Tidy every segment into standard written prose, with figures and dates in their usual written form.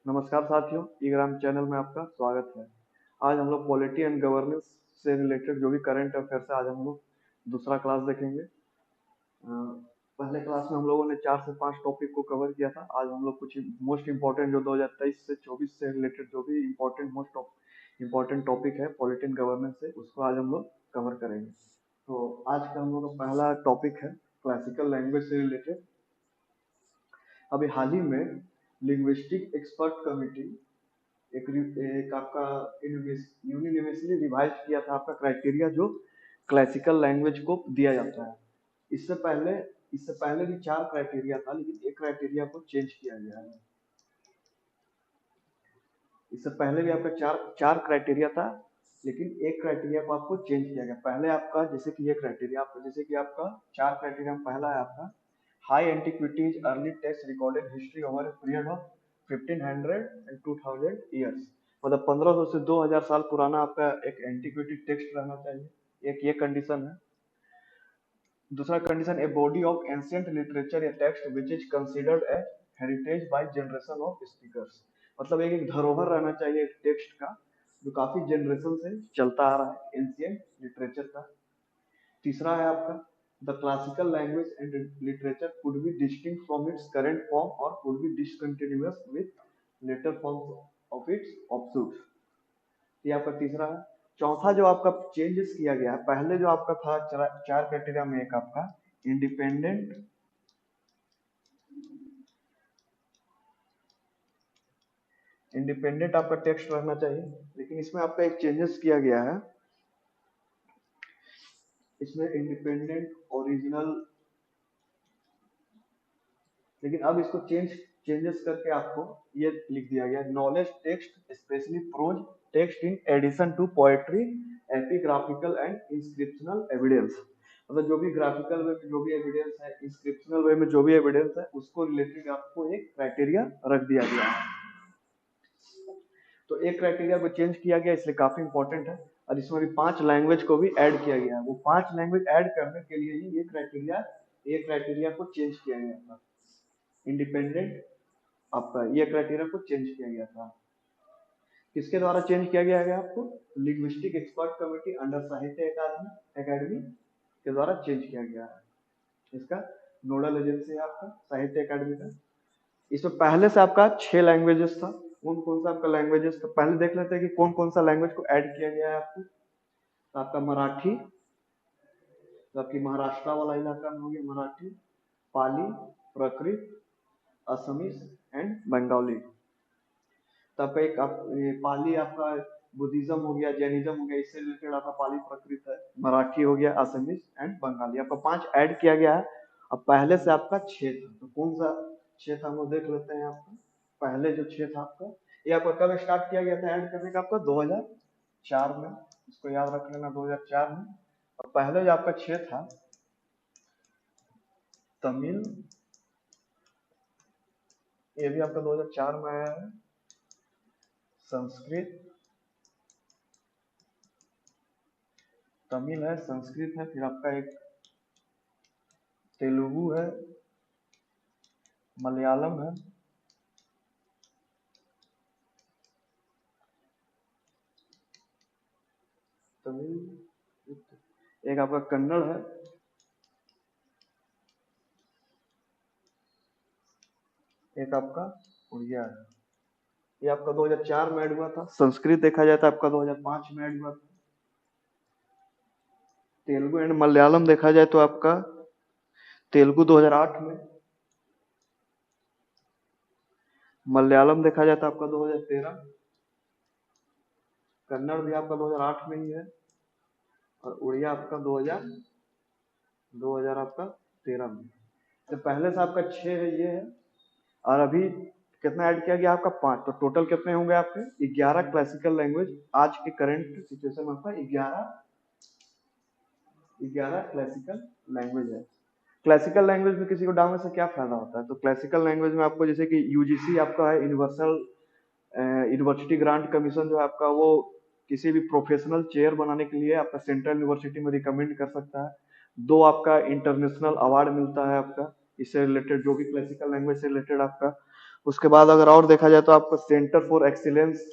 नमस्कार साथियों, ईग्राम चैनल में आपका स्वागत है। आज हम लोग पॉलिटी एंड गवर्नेंस से रिलेटेड जो भी करंट अफेयर्स है, आज हम लोग दूसरा क्लास देखेंगे। पहले क्लास में हम लोगों ने 4 से 5 टॉपिक को कवर किया था। आज हम लोग कुछ मोस्ट इम्पोर्टेंट जो 2023 से 24 से रिलेटेड जो भी इम्पोर्टेंट टॉपिक है पॉलिटी एंड गवर्नेंस से, उसको आज हम लोग कवर करेंगे। तो आज का हम लोग का पहला टॉपिक है क्लासिकल लैंग्वेज से रिलेटेड। अभी हाल ही में लिंग्विस्टिक एक्सपर्ट कमिटी एक आपका यूनिवर्सली रिवाइज किया था आपका क्राइटेरिया जो क्लासिकल लैंग्वेज को दिया जाता है। इससे पहले इससे पहले भी 4 क्राइटेरिया था, लेकिन एक क्राइटेरिया को चेंज किया गया है। इससे पहले भी आपका चार चार क्राइटेरिया था, लेकिन एक क्राइटेरिया को आपको चेंज किया गया। पहले आपका जैसे कि ये क्राइटेरिया आपका जैसे कि आपका 4 क्राइटेरिया में पहला है आपका high antiquities early text recorded history over a period of 1500 and 2000 years. मतलब 1500 से 2000 साल पुराना आपका एक एंटिक्विटी टेक्स्ट रहना चाहिए, एक ये कंडीशन है। दूसरा condition, a body of ancient literature या text which is considered a heritage by generation of speakers. मतलब एक धरोहर रहना चाहिए टेक्स्ट का जो काफी जनरेशन से चलता आ रहा है, एंशिएंट लिटरेचर का। तीसरा है आपका the classical language and literature could be distinct from its current form और could be discontinuous with later forms of its offshoots. ये आपका तीसरा है। चौथा जो आपका चेंजेस किया गया है, पहले जो आपका था चार क्राइटेरिया में एक आपका इंडिपेंडेंट इंडिपेंडेंट आपका टेक्स्ट रहना चाहिए, लेकिन इसमें आपका एक चेंजेस किया गया है। इसमें इंडिपेंडेंट ओरिजिनल, लेकिन अब इसको चेंजेस करके आपको ये लिख दिया गया knowledge text specially prose text in addition to poetry epigraphical and inscriptional evidence. मतलब जो भी ग्राफिकल वे में जो भी एविडेंस है, इंस्क्रिप्शनल वे में जो भी एविडेंस है, उसको रिलेटेड आपको एक क्राइटेरिया रख दिया गया है। तो एक क्राइटेरिया को चेंज किया गया, इसलिए काफी इंपॉर्टेंट है। और इसमें भी 5 लैंग्वेज को भी ऐड किया गया है। वो 5 लैंग्वेज ऐड करने के लिए ही ये क्राइटेरिया को चेंज किया गया था। इंडिपेंडेंट आपका ये क्राइटेरिया को चेंज किया गया था। किसके द्वारा चेंज किया गया है आपको? लिंग्विस्टिक एक्सपर्ट कमेटी अंडर साहित्य अकादमी के द्वारा चेंज किया गया है। इसका नोडल एजेंसी है आपका साहित्य अकादमी का। इसमें पहले से आपका 6 लैंग्वेजेस था। कौन कौन सा आपका लैंग्वेजेस था पहले देख लेते हैं कि कौन कौन सा लैंग्वेज को ऐड किया गया है आपको। तो आपका मराठी, तो आपकी महाराष्ट्र वाला इलाका में हो गया मराठी, पाली, प्राकृत, असमीज एंड बंगाली। तो आपका पाली आपका बुद्धिज्म हो गया, जैनिज्म हो गया, इससे रिलेटेड आपका पाली प्राकृत है। मराठी हो गया, असमीज एंड बंगाली, आपका 5 ऐड किया गया है। अब पहले से आपका 6 था, तो कौन सा 6 था हम लोग देख लेते हैं। आपका पहले जो 6 था आपका, ये आपका कब स्टार्ट किया गया था ऐड करने का? आपका 2004 में, इसको याद रख लेना 2004 में। और पहले जो आपका 6 था, तमिल, ये भी आपका 2004 में आया है। संस्कृत, तमिल है, संस्कृत है, फिर आपका एक तेलुगु है, मलयालम है, तमिल, एक आपका कन्नड़ है, एक आपका उड़िया है। ये आपका 2004 में ऐड हुआ था। संस्कृत देखा जाए तो आपका 2005 में ऐड हुआ था। तेलुगु एंड मलयालम देखा जाए तो आपका तेलुगु 2008 में, मलयालम देखा जाए तो आपका 2013, कन्नड़ भी आपका 2008 में ही है, और उड़िया आपका 2000 आपका 13 में। तो पहले से आपका 6 है, ये है। और अभी कितना ऐड किया गया आपका? 5। तो टोटल कितने होंगे आपके? 11 क्लासिकल लैंग्वेज आज के करंट सिचुएशन में आपका 11 क्लासिकल लैंग्वेज है। क्लासिकल लैंग्वेज में किसी को डालने से क्या फायदा होता है? तो क्लासिकल लैंग्वेज में आपको जैसे कि यूजीसी आपका है, यूनिवर्सल यूनिवर्सिटी ग्रांट कमीशन जो है आपका, वो किसी भी प्रोफेशनल चेयर बनाने के लिए आपका सेंट्रल यूनिवर्सिटी में रिकमेंड कर सकता है। 2 आपका इंटरनेशनल अवार्ड मिलता है आपका इससे रिलेटेड, जो भी क्लासिकल लैंग्वेज से रिलेटेड आपका। उसके बाद अगर और देखा जाए तो आपको सेंटर फॉर एक्सीलेंस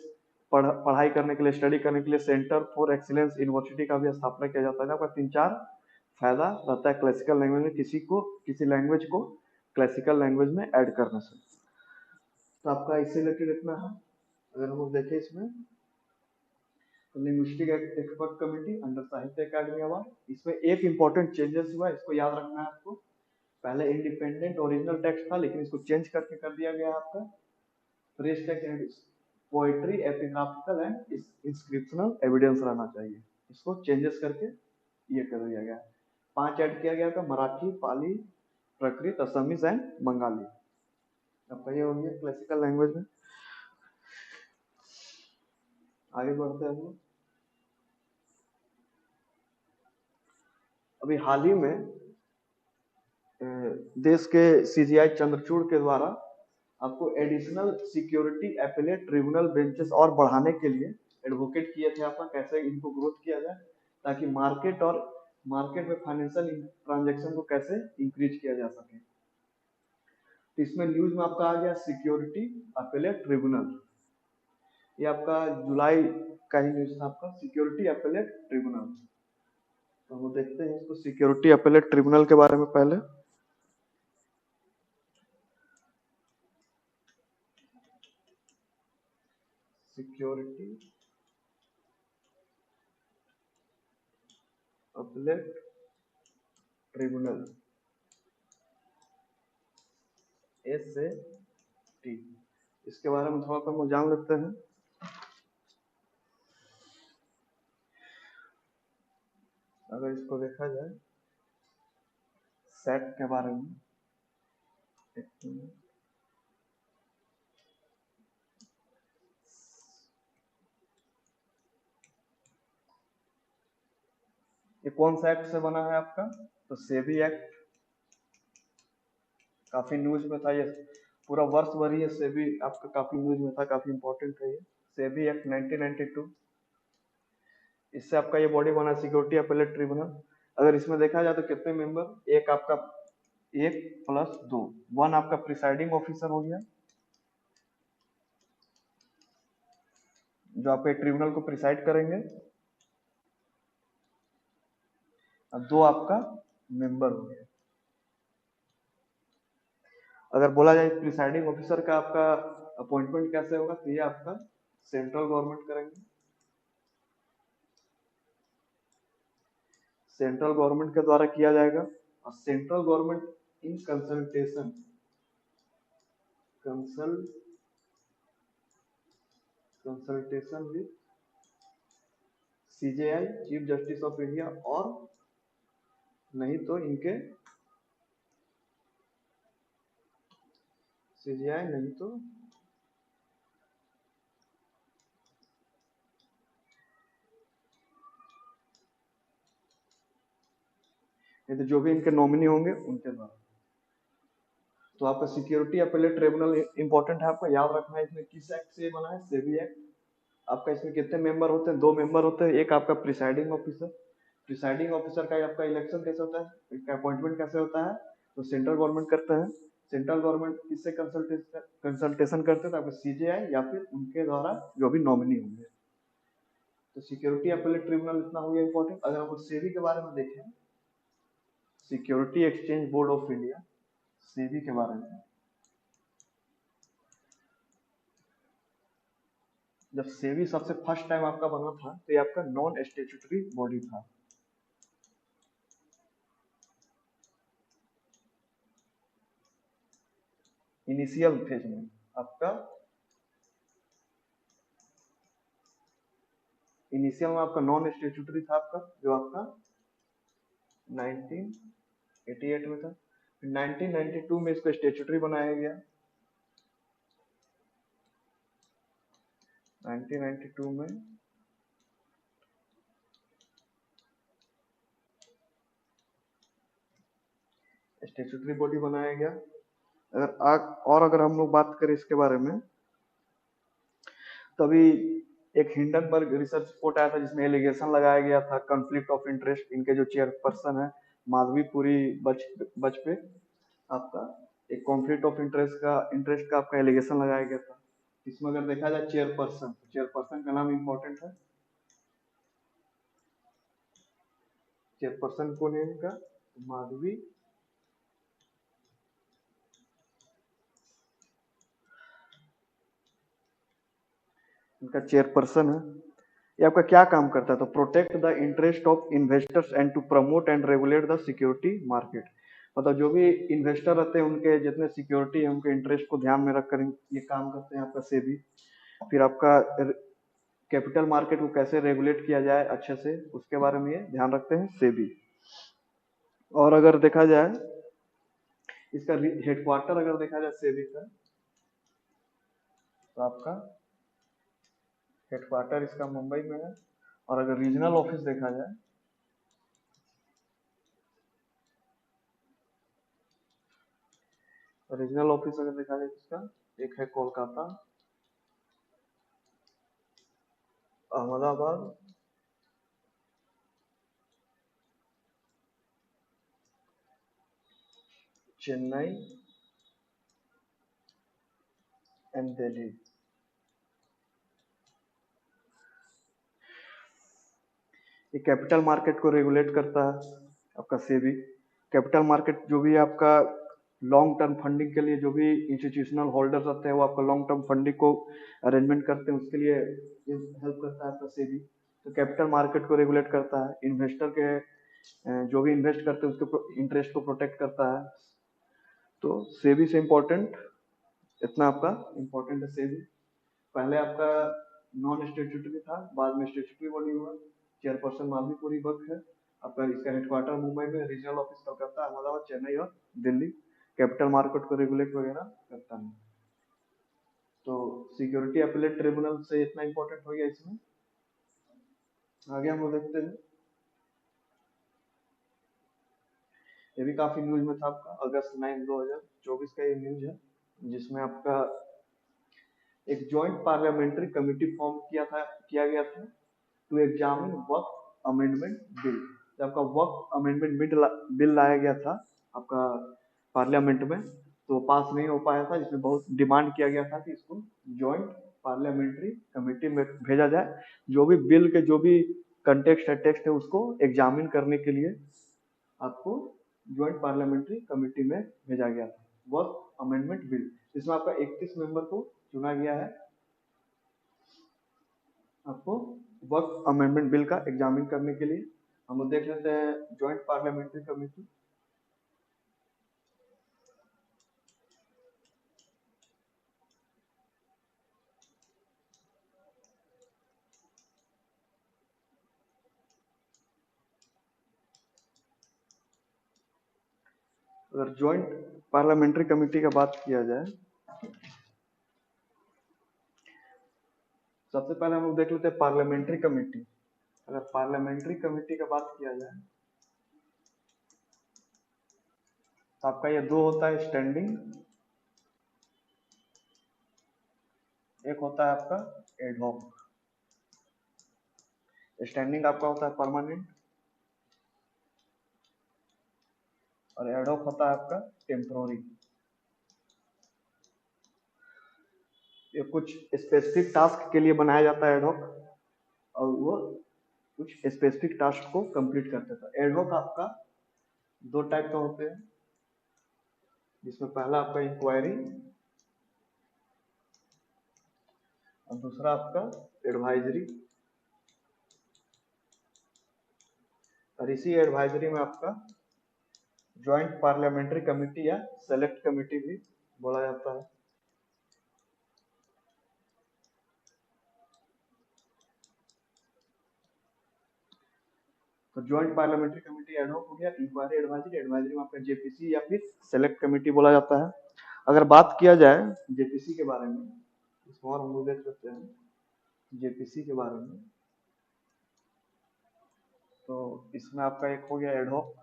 पढ़ाई करने के लिए, स्टडी करने के लिए सेंटर फॉर एक्सीलेंस यूनिवर्सिटी का भी स्थापना किया जाता है। आपका 3-4 फायदा रहता है क्लासिकल लैंग्वेज में, किसी लैंग्वेज को क्लासिकल लैंग्वेज में ऐड करने से। तो आपका इससे रिलेटेड इतना है। अगर हम लोग देखें इसमें लिंग्विस्टिक एक्सपर्ट कमेटी अंडर साहित्य अकादमी अवार्ड, इसमें एक इंपॉर्टेंट चेंजेस हुआ, इसको याद रखना है आपको। पहले इंडिपेंडेंट ओरिजिनल टेक्स्ट था, लेकिन इसको चेंज करके कर दिया गया आपका fresh text, poetry, epigraphical and inscriptional evidence रहना चाहिए। इसको चेंजेस करके ये कर दिया गया। 5 ऐड किया गया था, मराठी, पाली, प्राकृत, असमीज एंड बंगाली। आपका ये हो गया क्लासिकल लैंग्वेज में। आगे बढ़ते हैं हम लोग। अभी हाल ही में देश के सीजीआई चंद्रचूड़ के द्वारा आपको additional security appellate tribunal benches और बढ़ाने के लिए एडवोकेट किए थे आपका, कैसे इनको ग्रोथ किया जाए ताकि मार्केट में फाइनेंशियल ट्रांजैक्शन को कैसे इंक्रीज किया जा सके। तो इसमें न्यूज में आपका आ गया सिक्योरिटी एपेलेट ट्रिब्यूनल, ये आपका जुलाई का ही न्यूज था आपका, सिक्योरिटी एपेलेट ट्रिब्यूनल। तो हम देखते हैं इसको सिक्योरिटी एपेलेट ट्रिब्यूनल के बारे में। पहले सिक्योरिटी एपेलेट ट्रिब्यूनल SAT, इसके बारे में थोड़ा सा हम जान लेते हैं। अगर इसको देखा जाए सेट के बारे में, ये कौन सा एक्ट से बना है आपका, तो सेबी एक्ट। काफी न्यूज में था ये, पूरा वर्ष भर ये सेबी आपका काफी न्यूज में था, काफी इंपॉर्टेंट है ये सेबी एक्ट 1992। इससे आपका ये बॉडी बना सिक्योरिटी एपेलेट ट्रिब्यूनल। अगर इसमें देखा जाए तो कितने मेंबर, एक आपका 1+2, 1 आपका प्रिसाइडिंग ऑफिसर हो गया जो आपके ट्रिब्यूनल को प्रिसाइड करेंगे, और 2 आपका मेंबर हो गया। अगर बोला जाए प्रिसाइडिंग ऑफिसर का आपका अपॉइंटमेंट कैसे होगा, तो ये आपका सेंट्रल गवर्नमेंट करेंगे, सेंट्रल गवर्नमेंट के द्वारा किया जाएगा। और central government in consultation with CJI chief justice of India, और नहीं तो इनके CJI नहीं तो जो भी इनके नॉमिनी होंगे उनके द्वारा। तो आपका सिक्योरिटी एपेलेट ट्रिब्यूनल इंपॉर्टेंट है, आपको याद रखना है। इसमें किस एक्ट से बना है, सेबी एक्ट। आपका इसमें कितने मेंबर होते हैं, 2 मेंबर होते हैं। एक आपका प्रिसाइडिंग ऑफिसर, प्रिसाइडिंग ऑफिसर का आपका इलेक्शन कैसे होता है, इसका अपॉइंटमेंट कैसे होता है, तो सेंट्रल गवर्नमेंट करता है। सेंट्रल गवर्नमेंट किससे कंसल्टेशन करते हैं, तो आपका CJI या फिर उनके द्वारा जो भी नॉमिनी होंगे। तो सिक्योरिटी एपेलेट ट्रिब्यूनल इतना हो गया इंपॉर्टेंट। अगर हम सेबी के बारे में देखें, security exchange board of India, SEBI के बारे में, जब सेबी सबसे फर्स्ट टाइम आपका बना था तो ये आपका नॉन स्टेचुटरी बॉडी था। इनिशियल फेज में आपका, इनिशियल में आपका नॉन स्टेचुटरी था आपका, जो आपका 1988 में था। फिर 1992 में इसको स्टेचुटरी बनाया गया। 1992 में स्टेचुटरी बॉडी बनाया गया। अगर हम लोग बात करें इसके बारे में, तो अभी एक हिंडनबर्ग रिसर्च रिपोर्ट आया था जिसमें एलिगेशन लगाया गया था कॉन्फ्लिक्ट ऑफ इंटरेस्ट। इनके जो चेयरपर्सन है माधवी पुरी बच पे आपका एक कॉन्फ्लिक्ट ऑफ इंटरेस्ट का आपका एलिगेशन लगाया गया था। इसमें अगर देखा जाए चेयरपर्सन, तो चेयरपर्सन का नाम इंपॉर्टेंट है। चेयरपर्सन कौन है इनका? माधवी इनका चेयरपर्सन है। ये आपका क्या काम करता है? तो protect the interest of investors and to promote and regulate the security market. मतलब जो भी इन्वेस्टर रहते हैं उनके जितने सिक्योरिटी है उनके इंटरेस्ट को ध्यान में रखकर ये काम करते हैं आपका सेबी। फिर आपका कैपिटल मार्केट को कैसे रेगुलेट किया जाए अच्छे से, उसके बारे में ये ध्यान रखते हैं सेबी। और अगर देखा जाए इसका हेडक्वार्टर अगर देखा जाए सेबी का, तो आपका हेडक्वार्टर इसका मुंबई में है। और अगर रीजनल ऑफिस देखा जाए, रीजनल ऑफिस अगर देखा जाए इसका, एक है कोलकाता, अहमदाबाद, चेन्नई एंड दिल्ली। ये कैपिटल मार्केट को रेगुलेट करता है आपका सेबी। कैपिटल मार्केट जो भी आपका लॉन्ग टर्म फंडिंग के लिए जो भी इंस्टीट्यूशनल होल्डर्स रहते हैं वो आपका लॉन्ग टर्म फंडिंग को अरेंजमेंट करते हैं, उसके लिए ये हेल्प करता है आपका सेबी। तो कैपिटल मार्केट को रेगुलेट करता है, इन्वेस्टर के जो भी इन्वेस्ट करते हैं उसके इंटरेस्ट को प्रोटेक्ट करता है। तो सेबी से इम्पोर्टेंट इतना आपका इम्पोर्टेंट है सेबी। पहले आपका नॉन स्टेट्यूटरी था, बाद में स्टेट्यूटरी बॉडी हुआ। चेयरपर्सन माधवीपुरी बक है आपका। इसका हेडक्वार्टर मुंबई में, रीजनल ऑफिस कोलकाता, अहमदाबाद, चेन्नई और दिल्ली। कैपिटल मार्केट को रेगुलेट वगैरह करता है। तो सिक्योरिटी अपीलेट ट्रिब्यूनल से इतना इंपॉर्टेंट हो गया इसमें। आगे हम लोग देखते हैं, ये भी काफी न्यूज में था आपका, अगस्त 9 2024 का ये न्यूज है, जिसमें आपका एक जॉइंट पार्लियामेंट्री कमेटी फॉर्म किया गया था to examine Waqf amendment bill. जब आपका वक्फ अमेंडमेंट बिल लाया गया था आपका पार्लियामेंट में, तो पास नहीं हो पाया था, जिसमें बहुत डिमांड किया गया था कि इसको जॉइंट पार्लियामेंट्री कमेटी में भेजा जाए। जो भी बिल के जो भी टेक्स्ट है उसको एग्जामिन करने के लिए आपको ज्वाइंट पार्लियामेंट्री कमेटी में भेजा गया था वक्फ अमेंडमेंट बिल। इसमें आपका 31 मेंबर को चुना गया है आपको वक्फ अमेंडमेंट बिल का एग्जामिन करने के लिए। हम लोग देख लेते हैं ज्वाइंट पार्लियामेंट्री कमेटी। अगर ज्वाइंट पार्लियामेंट्री कमेटी का बात किया जाए, सबसे पहले हम लोग देख लेते हैं पार्लियामेंट्री कमेटी। अगर पार्लियामेंट्री कमेटी का बात किया जाए तो आपका ये दो होता है, स्टैंडिंग, एक होता है आपका एडहॉक। स्टैंडिंग आपका होता है परमानेंट और एडहॉक होता है आपका टेम्पोररी। ये कुछ स्पेसिफिक टास्क के लिए बनाया जाता है एडहॉक, और वो कुछ स्पेसिफिक टास्क को कंप्लीट करते थे। एडहॉक आपका दो टाइप का होते हैं, जिसमें पहला आपका इंक्वायरी और दूसरा आपका एडवाइजरी। और इसी एडवाइजरी में आपका ज्वाइंट पार्लियामेंट्री कमेटी या सेलेक्ट कमेटी भी बोला जाता है। तो ज्वाइंट पार्लियामेंट्री कमेटी एडहॉक हो गया, इंक्वायरी एडवाइजरी, एडवाइजरी में आपका जेपीसी या फिर सेलेक्ट कमेटी बोला जाता है। अगर बात किया जाए जेपीसी के बारे में, इसको और हम लोग देख सकते हैं जेपीसी के बारे में। तो इसमें आपका एक हो गया एडहॉक।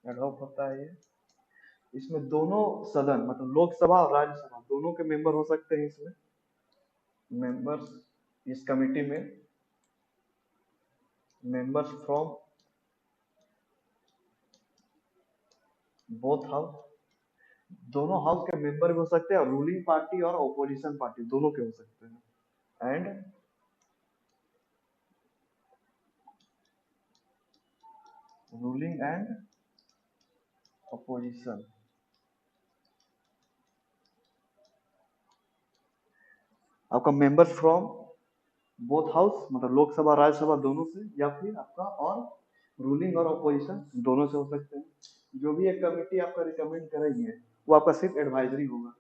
एडहॉक होता है ये, इसमें दोनों सदन मतलब लोकसभा और राज्यसभा दोनों के मेंबर हो सकते हैं। इसमें मेंबर्स इस कमेटी में मेंबर्स फ्रॉम बोथ हाउस दोनों हाउस के मेंबर भी हो सकते हैं और रूलिंग पार्टी और ऑपोजिशन पार्टी दोनों के हो सकते हैं। एंड रूलिंग एंड ऑपोजिशन, आपका मेंबर्स फ्रॉम बोथ हाउस मतलब लोकसभा राज्यसभा दोनों से, या फिर आपका और रूलिंग और ऑपोजिशन दोनों से हो सकते हैं। जो भी एक कमेटी आपका रिकमेंड करेगी वो आपका सिर्फ एडवाइजरी होगा।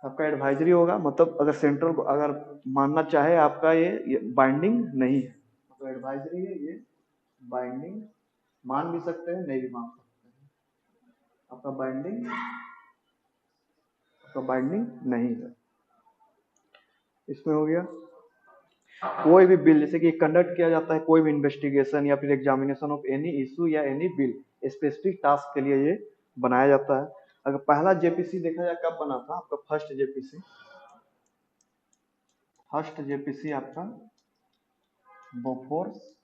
आपका एडवाइजरी होगा, मतलब अगर सेंट्रल अगर मानना चाहे आपका ये बाइंडिंग नहीं है, मतलब एडवाइजरी है ये, बाइंडिंग मान भी सकते हैं नहीं भी मान सकते हैं। आपका बाइंडिंग, आपका बाइंडिंग नहीं है। इसमें हो गया कोई भी बिल जैसे कि कंडक्ट किया जाता है, कोई भी इन्वेस्टिगेशन या फिर एग्जामिनेशन ऑफ एनी इशू या एनी बिल स्पेसिफिक टास्क के लिए ये बनाया जाता है। अगर पहला जेपीसी देखा जाए कब बना था, आपका फर्स्ट जेपीसी, फर्स्ट जेपीसी आपका बोफोर्स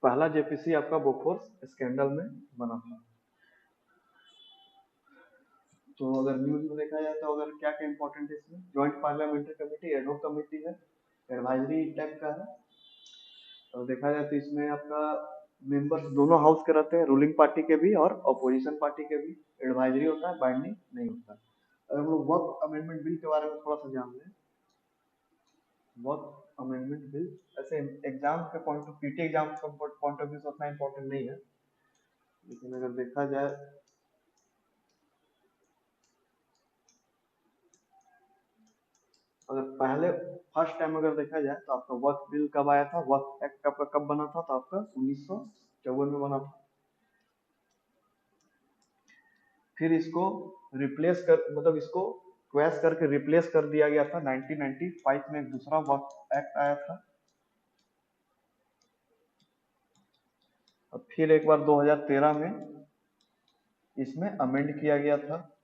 पहला जेपीसी आपका बोफोर्स स्कैंडल में बना था। तो अगर न्यूज में देखा जाए तो अगर क्या क्या इंपॉर्टेंट है इसमें, joint parliamentary committee ad hoc committee है, एडवाइजरी टाइप का है। और देखा जाए तो इसमें आपका मेंबर्स दोनों हाउस के रहते हैं, रूलिंग पार्टी के भी और अपोजिशन पार्टी के भी। एडवाइजरी होता है, बाइंडिंग नहीं होता। अगर हम लोग वर्क अमेंडमेंट बिल के बारे में थोड़ा सा जान लें, वर्क अमेंडमेंट बिल ऐसे एग्जाम के पॉइंट ऑफ पीटी एग्जाम का पॉइंट ऑफ व्यू से उतना इंपॉर्टेंट नहीं है, लेकिन अगर देखा जाए अगर पहले फर्स्ट टाइम अगर देखा जाए तो आपका वर्क बिल कब आया था, वर्क एक्ट आपका कब बना था, तो आपका 1954 में बना था। फिर इसको रिप्लेस कर मतलब इसको क्वैश करके रिप्लेस कर दिया गया था 1995 में, एक दूसरा वर्क एक्ट आया था। और फिर एक बार 2013 में इसमें अमेंड किया गया था।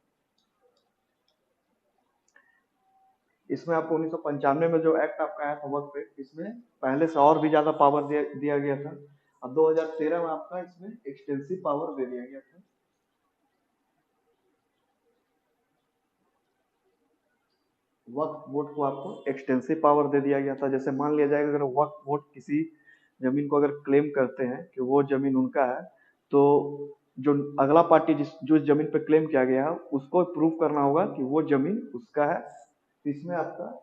इसमें आपको 1995 में जो एक्ट आपका आया था वर्क पे, इसमें पहले से और भी ज्यादा पावर दिया गया था। अब 2013 में आपका इसमें एक्सटेंसिव पावर दे दिया गया था। वक्फ बोर्ड को आपको एक्सटेंसिव पावर दे दिया गया था। जैसे मान लिया जाएगा अगर वक्फ बोर्ड किसी जमीन को अगर क्लेम करते हैं कि वो जमीन उनका है, तो जो अगला पार्टी जो जमीन पे क्लेम किया गया है उसको प्रूव करना होगा कि वो जमीन उसका है। तो इसमें आपका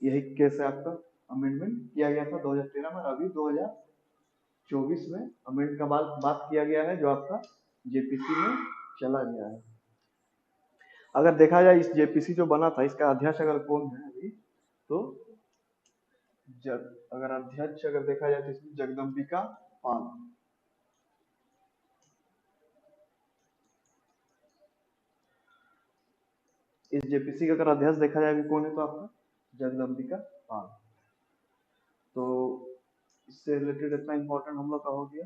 यही केस है, आपका अमेंडमेंट किया गया था 2013 में। अभी 2024 में अमेंड का बात किया गया है, जो आपका जेपीसी में चला गया है। अगर देखा जाए इस जेपीसी जो बना था इसका अध्यक्ष अगर कौन है अभी, तो अगर अध्यक्ष अगर देखा जाए तो इसमें जगदम्बिका पाल। इस जेपीसी का अगर अध्यक्ष देखा जाए अभी कौन है, तो आपका जगदम्बिका पाल। तो इससे रिलेटेड इतना इंपॉर्टेंट हम लोग का हो गया।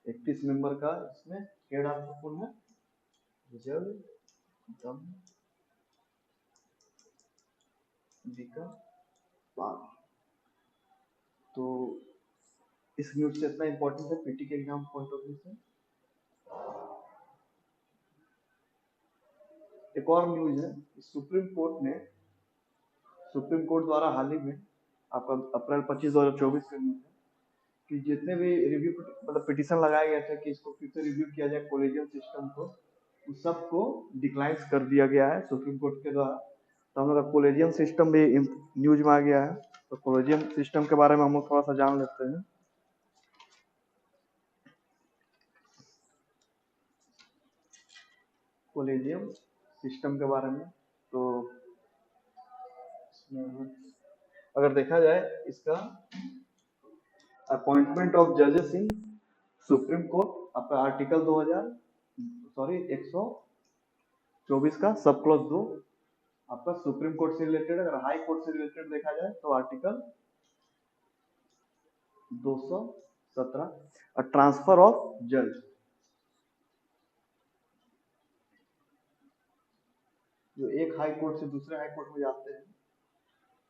31 मेंबर का इसमें हेड आपका कौन है, जगदम्बिका पाल। तो इस न्यूज से इतना इंपॉर्टेंट है पीटी के एग्जाम पॉइंट ऑफ व्यू से। एक और न्यूज है, सुप्रीम कोर्ट द्वारा हाल ही में आपका अप्रैल 25 2024 का न्यूज है कि जितने भी रिव्यू मतलब पिटीशन लगाए गए थे कि इसको फिर से रिव्यू किया जाए कॉलेजियम सिस्टम को, उस सबको डिक्लाइन कर दिया गया है सुप्रीम कोर्ट के द्वारा। तो हम लोग कॉलेजियम सिस्टम भी न्यूज में आ गया है। तो कॉलेजियम सिस्टम के बारे में हम लोग थोड़ा सा जान लेते हैं। कॉलेजियम सिस्टम के बारे में तो अगर देखा जाए इसका अपॉइंटमेंट ऑफ जजेस इन सुप्रीम कोर्ट, आपका आर्टिकल 124 का सब क्लॉज 2 आपका सुप्रीम कोर्ट से रिलेटेड। अगर हाई कोर्ट से रिलेटेड देखा जाए तो आर्टिकल 217 ट्रांसफर ऑफ जज। जो एक हाई कोर्ट से दूसरे हाई कोर्ट में जाते हैं,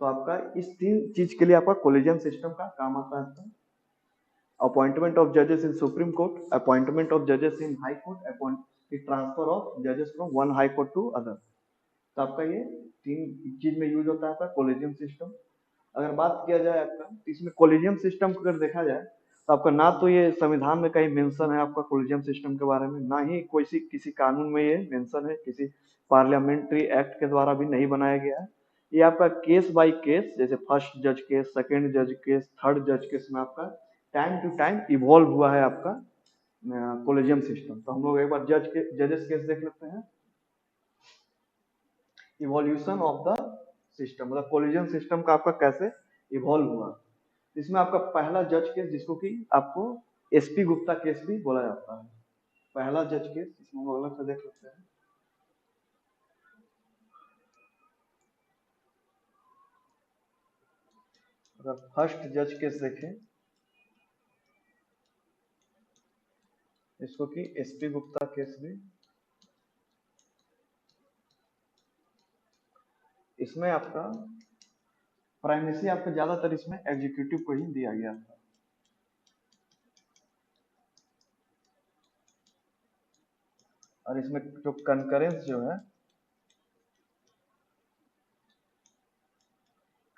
तो आपका इस 3 चीज के लिए आपका कोलिजन सिस्टम का काम आता है। अपॉइंटमेंट ऑफ जजेस इन सुप्रीम कोर्ट, अपॉइंटमेंट ऑफ जजेस इन high court, appoint transfer of जजेस from one high court to other. तो आपका ये 3 चीज में यूज होता है आपका कोलिजियम सिस्टम। अगर बात किया जाए आपका, तो इसमें कोलिजियम सिस्टम को अगर देखा जाए, तो आपका ना तो ये संविधान में कहीं मेंशन है आपका कोलिजियम सिस्टम के बारे में, ना ही कोई किसी कानून में ये मेंशन है, किसी पार्लियामेंट्री एक्ट के द्वारा भी नहीं बनाया गया है। ये आपका केस बाय केस, जैसे फर्स्ट जज केस, सेकंड जज केस, थर्ड जज केस में आपका टाइम टू टाइम इवॉल्व हुआ है आपका कोलिजियम सिस्टम। तो हम लोग एक बार जजेस केस देख लेते हैं। इवोल्यूशन ऑफ द सिस्टम, मतलब कोलिजन सिस्टम का आपका कैसे इवॉल्व हुआ। इसमें आपका पहला जज केस, जिसको कि आपको एसपी गुप्ता केस भी बोला जाता है, पहला जज केस, इसमें हम अलग से देख सकते हैं। अगर फर्स्ट जज केस देखें, इसको कि एसपी गुप्ता केस भी, इसमें आपका प्राइमेसी आपको ज्यादातर इसमें एग्जीक्यूटिव को ही दिया गया था। और इसमें जो कंकरेंस जो है,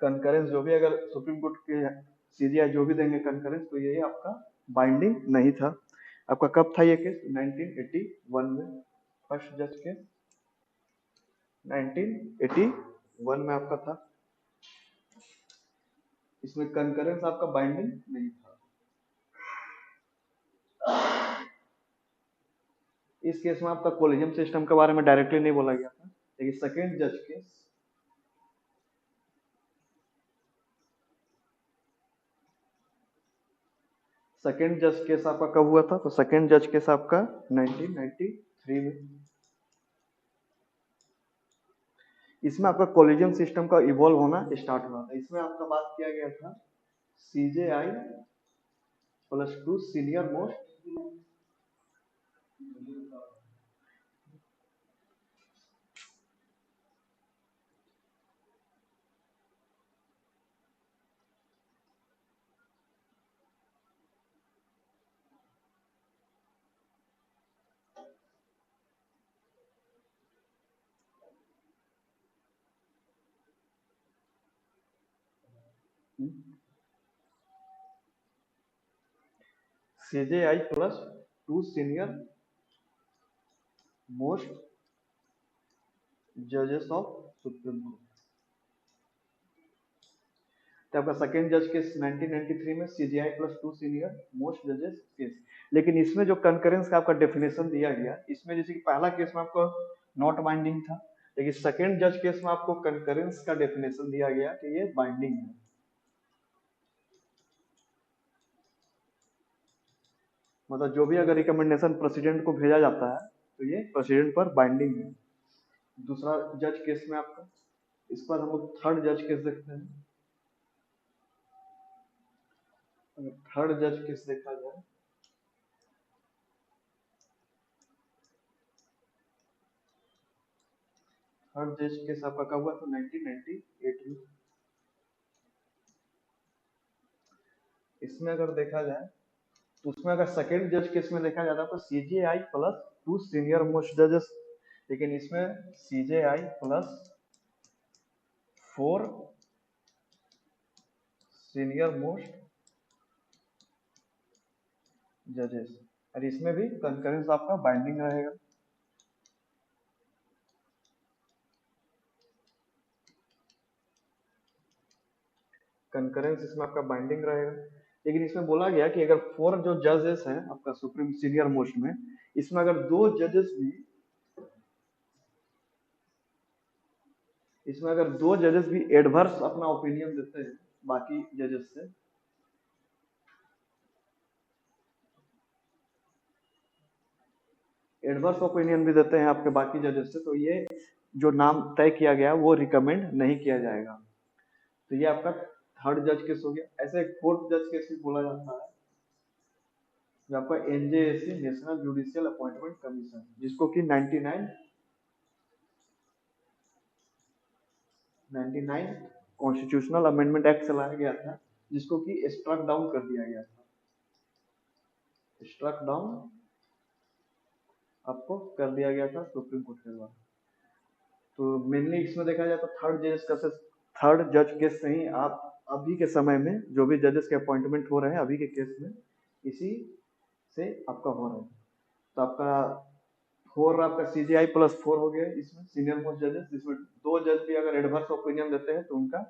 कंकरेंस जो भी अगर सुप्रीम कोर्ट के सीजीआई जो भी देंगे कंकरेंस, तो ये आपका बाइंडिंग नहीं था। आपका कब था ये केस? 1981 में, फर्स्ट जज केस 1981 में आपका था। इसमें कंकरेंस आपका बाइंडिंग नहीं था। इस केस में आपका कोलिजियम सिस्टम के बारे में डायरेक्टली नहीं बोला गया था। लेकिन सेकेंड जज केस, सेकेंड जज केस आपका कब हुआ था? तो सेकेंड जज केस आपका 1993 में। इसमें आपका कोलिजियम सिस्टम का इवॉल्व होना स्टार्ट हुआ था। इसमें आपका बात किया गया था CJI plus 2 senior most, CJI plus 2 senior most जजेस ऑफ सुप्रीम कोर्ट। तो आपका सेकेंड जज केस 1993 में सीजीआई प्लस 2 सीनियर मोस्ट जजेस केस। लेकिन इसमें जो कंकरेंस का आपका डेफिनेशन दिया गया, इसमें जैसे कि पहला केस में आपको नॉट बाइंडिंग था, लेकिन सेकेंड जज केस में आपको कंकरेंस का डेफिनेशन दिया गया कि ये बाइंडिंग है। मतलब जो भी अगर रिकमेंडेशन प्रेसिडेंट को भेजा जाता है, तो ये प्रेसिडेंट पर बाइंडिंग है। दूसरा जज केस में आपका, इस पर हम लोग थर्ड जज केस देखते हैं। अगर थर्ड जज केस देखा जाए, थर्ड जज केस आपका कब हुआ? तो 1998 में। इसमें अगर देखा जाए, तो उसमें अगर सेकेंड जज केस में देखा जाता है, तो सीजेआई प्लस 2 सीनियर मोस्ट जजेस, लेकिन इसमें सीजेआई प्लस 4 सीनियर मोस्ट जजेस, और इसमें भी कंकरेंस आपका बाइंडिंग रहेगा। कंकरेंस इसमें आपका बाइंडिंग रहेगा। लेकिन इसमें बोला गया कि अगर 4 जो जजेस हैं आपका सुप्रीम सीनियर मोस्ट में, इसमें अगर 2 जजेस भी, इसमें अगर 2 जजेस भी एडवर्स अपना ओपिनियन देते हैं बाकी जजेस से, एडवर्स ओपिनियन भी देते हैं आपके बाकी जजेस से, तो ये जो नाम तय किया गया वो रिकमेंड नहीं किया जाएगा। तो ये आपका थर्ड जज केस हो गया। ऐसे फोर्थ जज केस भी बोला जाता है, जो आपका NJAC national judicial appointment commission, जिसको कि 99 99 कॉन्स्टिट्यूशनल अमेंडमेंट एक्ट चलाया गया था, जिसको कि स्ट्रक डाउन कर दिया गया था। स्ट्रक डाउन आपको कर दिया गया था सुप्रीम कोर्ट के द्वारा। तो मेनली इसमें देखा जाए तो थर्ड जज केस से ही आप अभी के समय में जो भी जजेस के अपॉइंटमेंट हो रहे हैं अभी के केस में इसी से आपका हो रहा है। तो आपका फोर आपका सीजीआई प्लस 4 हो गया इसमें सीनियर मोस्ट जजेस, जिसमें 2 जज भी अगर एडवर्स ओपिनियन देते हैं तो उनका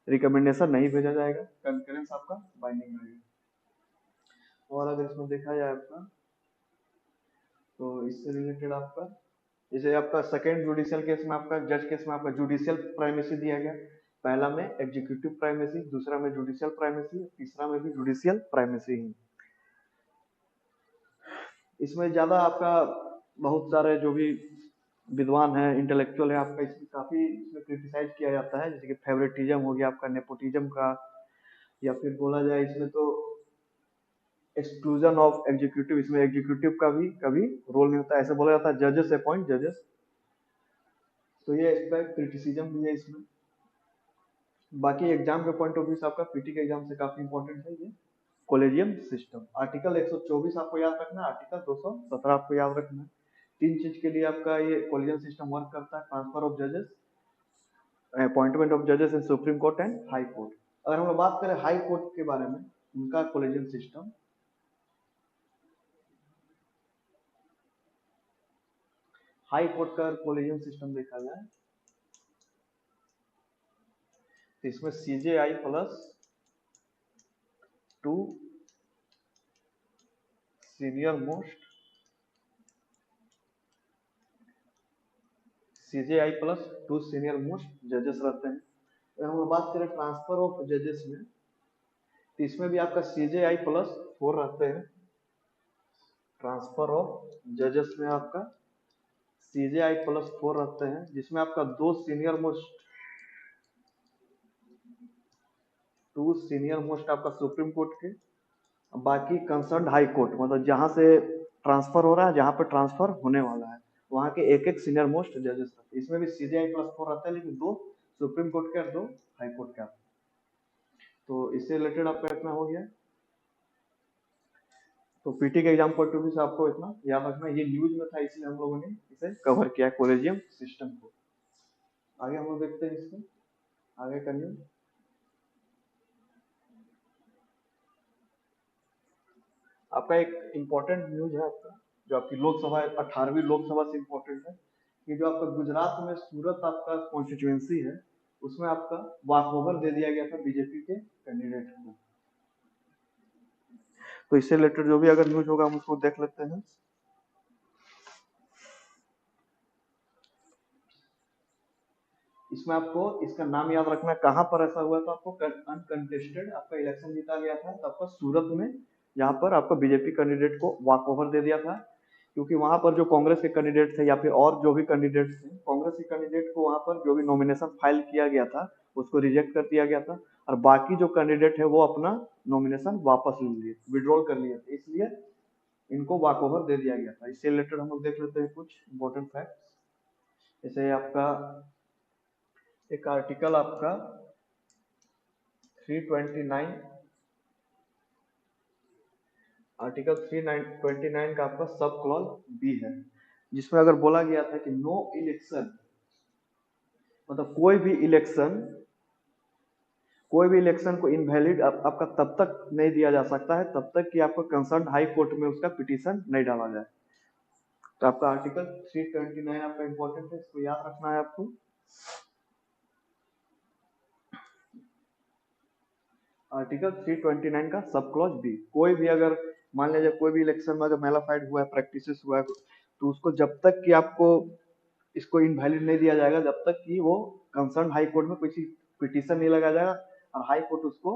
रिकमेंडेशन नहीं भेजा जाएगा, कंकरेंस आपका बाइंडिंग रहेगा। और अगर इसमें देखा जाए आपका तो इससे रिलेटेड आपका जैसे आपका सेकेंड जुडिशियल केस में आपका जज केस में आपका जुडिशियल प्राइमेसी दिया गया, पहला में एग्जीक्यूटिव प्राइमेसी, दूसरा में जुडिशियल प्राइमेसी, तीसरा में भी जुडिशियल प्राइमेसी ही। इसमें ज्यादा आपका बहुत सारे जो भी विद्वान है इंटेलेक्चुअल है आपका इसमें काफी इसमें क्रिटिसाइज किया जाता है, जैसे कि फेवरेटिज्म हो गया आपका, नेपोटिज्म का, या फिर बोला जाए इसमें तो एक्सक्लूजन ऑफ एग्जीक्यूटिव, इसमें एग्जीक्यूटिव का भी कभी रोल नहीं होता, ऐसे बोला जाता है जजेस अपॉइंट जजेस। तो ये इस पर क्रिटिसिज्म भी है इसमें। बाकी एग्जाम के पॉइंट ऑफ व्यू से आपका पीटी के एग्जाम से काफी इंपॉर्टेंट है ये कॉलेजियम सिस्टम। आर्टिकल 124 आपको याद रखना है, आर्टिकल 217 आपको याद रखना है। तीन चीज के लिए आपका ये कॉलेजियम सिस्टम वर्क करता है, ट्रांसफर ऑफ जजेस, अपॉइंटमेंट ऑफ जजेस इन supreme court and high court. अगर हम लोग बात करें हाई कोर्ट के बारे में, उनका कॉलेजियम सिस्टम, हाई कोर्ट का कॉलेजियम सिस्टम देखा जाए तो इसमें CJI plus 2 senior most, CJI plus 2 senior most जजेस रहते हैं। अगर हम बात करें ट्रांसफर ऑफ जजेस में तो इसमें भी आपका सीजेआई प्लस 4 रहते हैं। ट्रांसफर ऑफ जजेस में आपका सीजेआई प्लस 4 रहते हैं, जिसमें आपका टू सीनियर मोस्ट आपका सुप्रीम कोर्ट के, बाकी कंसर्न हाई कोर्ट, मतलब जहां से ट्रांसफर हो रहा है, जहां पे ट्रांसफर होने वाला है, वहां के एक एक सीनियर मोस्ट जजेस रहते हैं। इसमें भी सीजीआई प्लस 4 रहता है, लेकिन 2 सुप्रीम कोर्ट के और 2 हाई कोर्ट के। तो इससे रिलेटेड आपका इतना हो गया। तो पीटी के एग्जाम पॉइंट ऑफ व्यू से आपको इतना याद रखना, ये न्यूज में था इसलिए हम लोगों ने इसे कवर किया कॉलेजियम सिस्टम को। आगे हम लोग देखते हैं इसको, आगे का न्यूज। आपका एक इम्पोर्टेंट न्यूज है आपका, जो आपकी लोकसभा 18वीं लोकसभा से इम्पोर्टेंट है, कि जो आपका गुजरात में सूरत आपका कॉन्स्टिट्यूएंसी है, उसमें आपका वॉकओवर दे दिया गया था बीजेपी के कैंडिडेट को। तो इससे रिलेटेड जो भी अगर न्यूज होगा हम उसको देख लेते हैं। इसमें आपको इसका नाम याद रखना, कहां पर ऐसा हुआ था, आपको अनकंटेस्टेड आपका इलेक्शन जीता गया था, तो आपका सूरत में, यहाँ पर आपका बीजेपी कैंडिडेट को वॉक ओवर दे दिया था, क्योंकि वहां पर जो कांग्रेस के कैंडिडेट थे या फिर और जो भी कैंडिडेट थे, कांग्रेस के कैंडिडेट को वहां पर जो भी नॉमिनेशन फाइल किया गया था उसको रिजेक्ट कर दिया गया था, और बाकी जो कैंडिडेट है वो अपना नॉमिनेशन वापस ले लिए, विड्रॉल कर लिए थे, इसलिए इनको वॉक ओवर दे दिया गया था। इससे रिलेटेड हम लोग देख लेते हैं कुछ इंपॉर्टेंट फैक्ट। जैसे आपका एक आर्टिकल आपका 329, आर्टिकल 329 का आपका सब क्लॉज बी है, जिसमें अगर बोला गया था कि नो इलेक्शन, मतलब कोई भी इलेक्शन को इनवैलिड आपका तब तक नहीं दिया जा सकता है तब तक कि आपको कंसर्न हाई कोर्ट में उसका पिटीशन नहीं डाला जाए। तो आपका आर्टिकल 329 आपका इंपॉर्टेंट है, इसको याद रखना है आपको। आर्टिकल 329 का सब क्लॉज बी, कोई भी अगर मान लीजिए कोई भी इलेक्शन में अगर मेलाफाइड हुआ है, प्रैक्टिसेस हुआ है, तो उसको जब तक कि आपको इसको इनवैलिड नहीं दिया जाएगा, जब तक कि वो कंसर्न हाई कोर्ट में कोई पिटीशन नहीं लगाया जाएगा और हाई कोर्ट उसको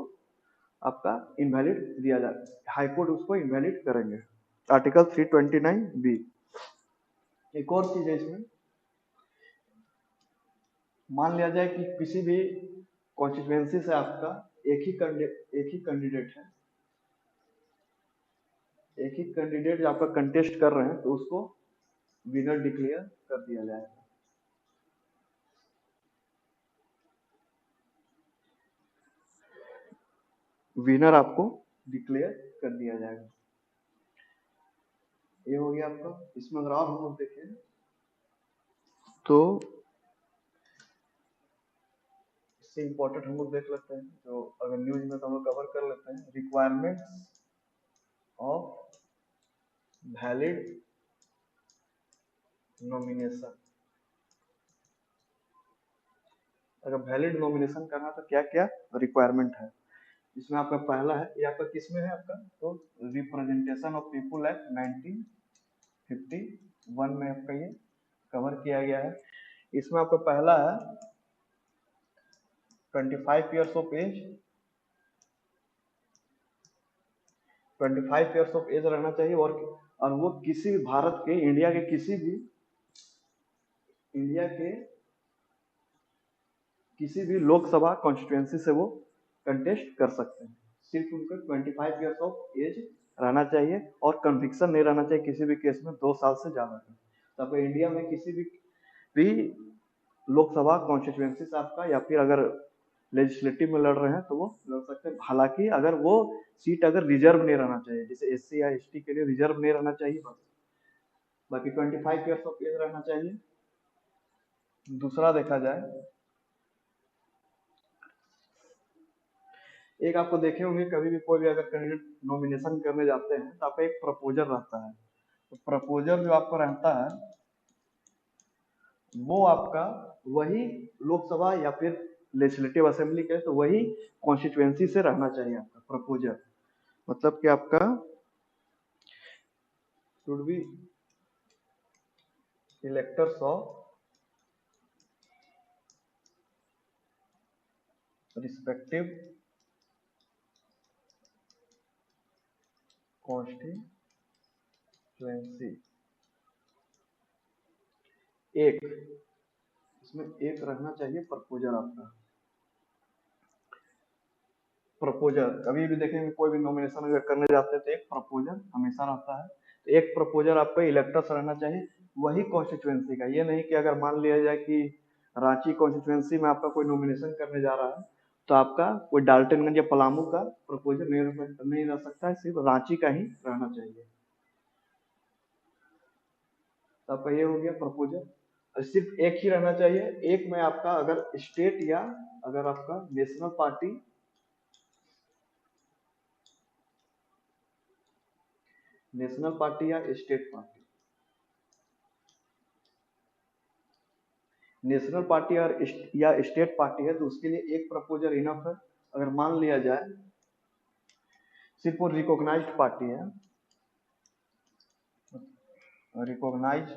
आपका इनवैलिड दिया जाएगा, हाई कोर्ट उसको इनवैलिड करेंगे। Article 329 B. एक और चीज है इसमें, मान लिया जाए कि किसी भी कॉन्स्टिट्यूएंसी से आपका एक ही कैंडिडेट है, एक ही कैंडिडेट जो आपका कंटेस्ट कर रहे हैं, तो उसको विनर डिक्लेयर कर दिया जाएगा। विनर आपको डिक्लेयर कर दिया जाएगा। ये हो गया आपका। इसमें अगर आप हम लोग देखें तो इससे इम्पोर्टेंट हम लोग देख लेते हैं, जो अगर न्यूज में तो हम लोग कवर कर लेते हैं, रिक्वायरमेंट्स ऑफ वैलिड नॉमिनेशन। अगर वैलिड नॉमिनेशन करना तो क्या क्या रिक्वायरमेंट है। इसमें आपका पहला है, ये आपका किसमें है आपका, तो रिप्रेजेंटेशन ऑफ पीपुल एक्ट 1951 में आपका ये कवर किया गया है। इसमें आपका पहला है 25 years of age, 25 years of age रहना चाहिए, और वो किसी भी भारत के, इंडिया के किसी भी लोकसभा कॉन्स्टिट्यूएंसी से वो कंटेस्ट कर सकते हैं। सिर्फ उनको 25 ईयर्स ऑफ एज रहना चाहिए और कन्विक्शन नहीं रहना चाहिए किसी भी केस में 2 साल से ज्यादा का। तो आपको इंडिया में किसी भी लोकसभा कॉन्स्टिट्यूएंसी से आपका, या फिर अगर लेजिस्लेटिव में लड़ रहे हैं तो वो लड़ सकते हैं। हालांकि अगर वो सीट अगर रिजर्व नहीं रहना चाहिए, जैसे एससी या एसटी के लिए रिजर्व नहीं रहना चाहिए बस, बाकी 25 ईयर्स ऑफ एज रहना चाहिए। दूसरा देखा जाए, एक आपको देखे होंगे कभी भी कोई भी अगर कैंडिडेट नॉमिनेशन करने जाते हैं तो आपका एक प्रपोजल रहता है। तो प्रपोजल जो आपका रहता है वो आपका वही लोकसभा या फिर लेजिस्लेटिव असेंबली के, तो वही कॉन्स्टिट्यूएंसी से रहना चाहिए आपका प्रपोजल। मतलब कि आपका should be electors of respective constituency. एक, इसमें एक रहना चाहिए प्रपोजल आपका। प्रपोजल कभी भी देखेंगे, कोई भी नॉमिनेशन अगर करने जाते हैं तो एक प्रपोजल हमेशा रहता है। तो एक प्रपोजल आपका इलेक्टर्स रहना चाहिए वही कॉन्स्टिट्यूएंसी का। ये नहीं कि अगर मान लिया जाए कि रांची कॉन्स्टिट्यूएंसी में आपका कोई नॉमिनेशन करने जा रहा है तो आपका कोई डाल्टनगंज या पलामू का प्रपोजल नहीं रह सकता है, सिर्फ रांची का ही रहना चाहिए। तो आपका ये हो गया प्रपोजल। सिर्फ एक ही रहना चाहिए। एक में आपका अगर स्टेट या अगर आपका नेशनल पार्टी या स्टेट पार्टी, नेशनल पार्टी और या स्टेट पार्टी है तो उसके लिए एक प्रपोजल इनफ है। अगर मान लिया जाए सिर्फ वो रिकॉग्नाइज्ड पार्टी है, रिकॉग्नाइज्ड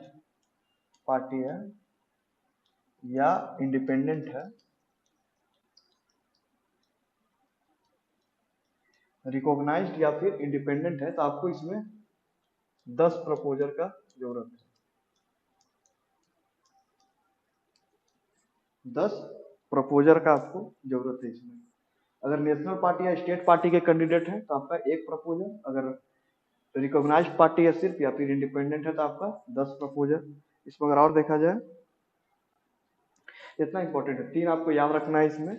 पार्टी है या इंडिपेंडेंट है, रिकॉग्नाइज्ड या फिर इंडिपेंडेंट है, तो आपको इसमें 10 प्रपोजल का जरूरत है। 10 प्रपोजल का आपको जरूरत है इसमें। अगर नेशनल पार्टी या स्टेट पार्टी के कैंडिडेट हैं तो आपका एक प्रपोजल, अगर रिकॉग्नाइज्ड पार्टी है सिर्फ या फिर इंडिपेंडेंट है तो आपका 10 प्रपोजल। इसमें अगर और देखा जाए, इतना इंपॉर्टेंट है, 3 आपको याद रखना है इसमें।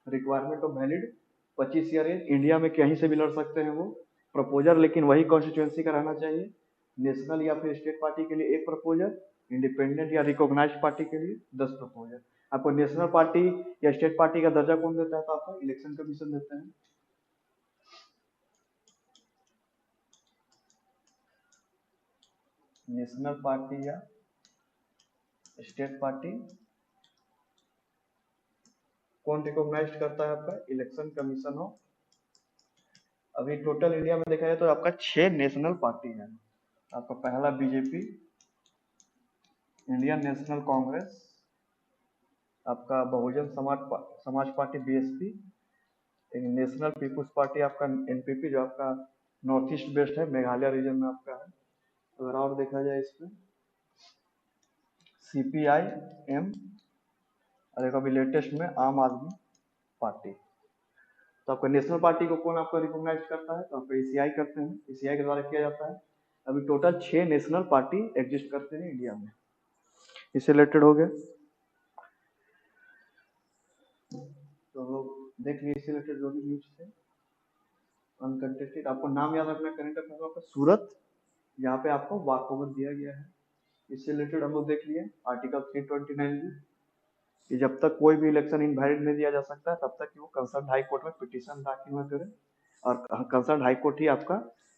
Requirement of valid 25 year age, India में कहीं से भी लड़ सकते हैं वो। प्रपोजल लेकिन वही कॉन्स्टिट्यूएंसी का रहना चाहिए। नेशनल या फिर स्टेट पार्टी के लिए एक प्रपोजल, इंडिपेंडेंट या रिकॉग्नाइज्ड पार्टी के लिए 10 प्रपोजल। आपको नेशनल पार्टी या स्टेट पार्टी का दर्जा कौन देता है, तो आपका इलेक्शन कमीशन देता है। नेशनल पार्टी या स्टेट पार्टी कौन रिकॉग्नाइज करता है, आपका इलेक्शन कमीशन हो। अभी टोटल इंडिया में देखा जाए तो आपका 6 नेशनल पार्टी है। आपका पहला बीजेपी, इंडियन नेशनल कांग्रेस, आपका बहुजन समाज पार्टी बीएसपी, एक नेशनल पीपुल्स पार्टी आपका एनपीपी जो आपका नॉर्थ ईस्ट बेस्ड है, मेघालय रीजन में आपका है। अगर और देखा जाए इसमें सीपीआई एम, और एक अभी लेटेस्ट में आम आदमी पार्टी। तो आपका नेशनल पार्टी को कौन आपका रिकॉग्नाइज करता है, तो आपका ईसीआई करते हैं, ईसीआई के द्वारा किया जाता है। अभी टोटल 6 नेशनल पार्टी एग्जिस्ट करते हैं इंडिया में। इससे रिलेटेड हो गया, तो देख लिए इससे रिलेटेड जो भी न्यूज थे। अनकंटेस्टेड आपको नाम याद रखना करंट अफेयर का सूरत, यहाँ पे आपको वॉक ओवर दिया गया है। इससे रिलेटेड हम लोग देख लिए आर्टिकल 329 में कि जब तक कोई भी इलेक्शन इनवैलिड नहीं दिया जा सकता है तब तक कि वो कंसर्न हाई कोर्ट में पिटीशन दाखिल न करें, और कंसर्न हाई कोर्ट ही आपका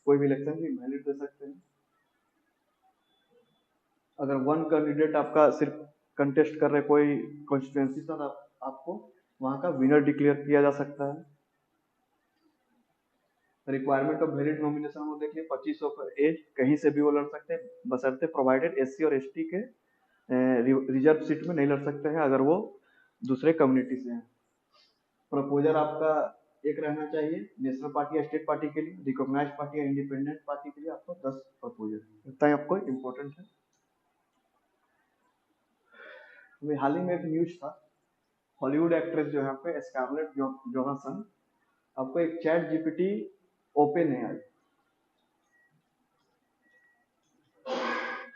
कोई भी इलेक्शन भी इनवैलिड दे सकते हैं। अगर वन कैंडिडेट आपका सिर्फ कंटेस्ट कर रहे कोई कॉन्स्टिट्यूएंसी सर आपको वहां का विनर डिक्लेयर किया जा सकता है। रिक्वायरमेंट ऑफ वैलिड नॉमिनेशन हम देखिए 25 ऑफ एज कहीं से भी वो लड़ सकते हैं बशर्ते प्रोवाइडेड एससी और एसटी के रिजर्व सीट में नहीं लड़ सकते हैं अगर वो दूसरे कम्युनिटी से हैं। प्रपोजर आपका एक रहना चाहिए नेशनल पार्टी या स्टेट पार्टी के लिए, रिकॉग्नाइज पार्टी या इंडिपेंडेंट पार्टी के लिए आपको 10 प्रपोजर, इतना ही आपको इम्पोर्टेंट है। अभी हाल ही में एक न्यूज था, हॉलीवुड एक्ट्रेस जो है आपको स्कारलेट जोहानसन आपको एक चैट जीपीटी ओपन है आई,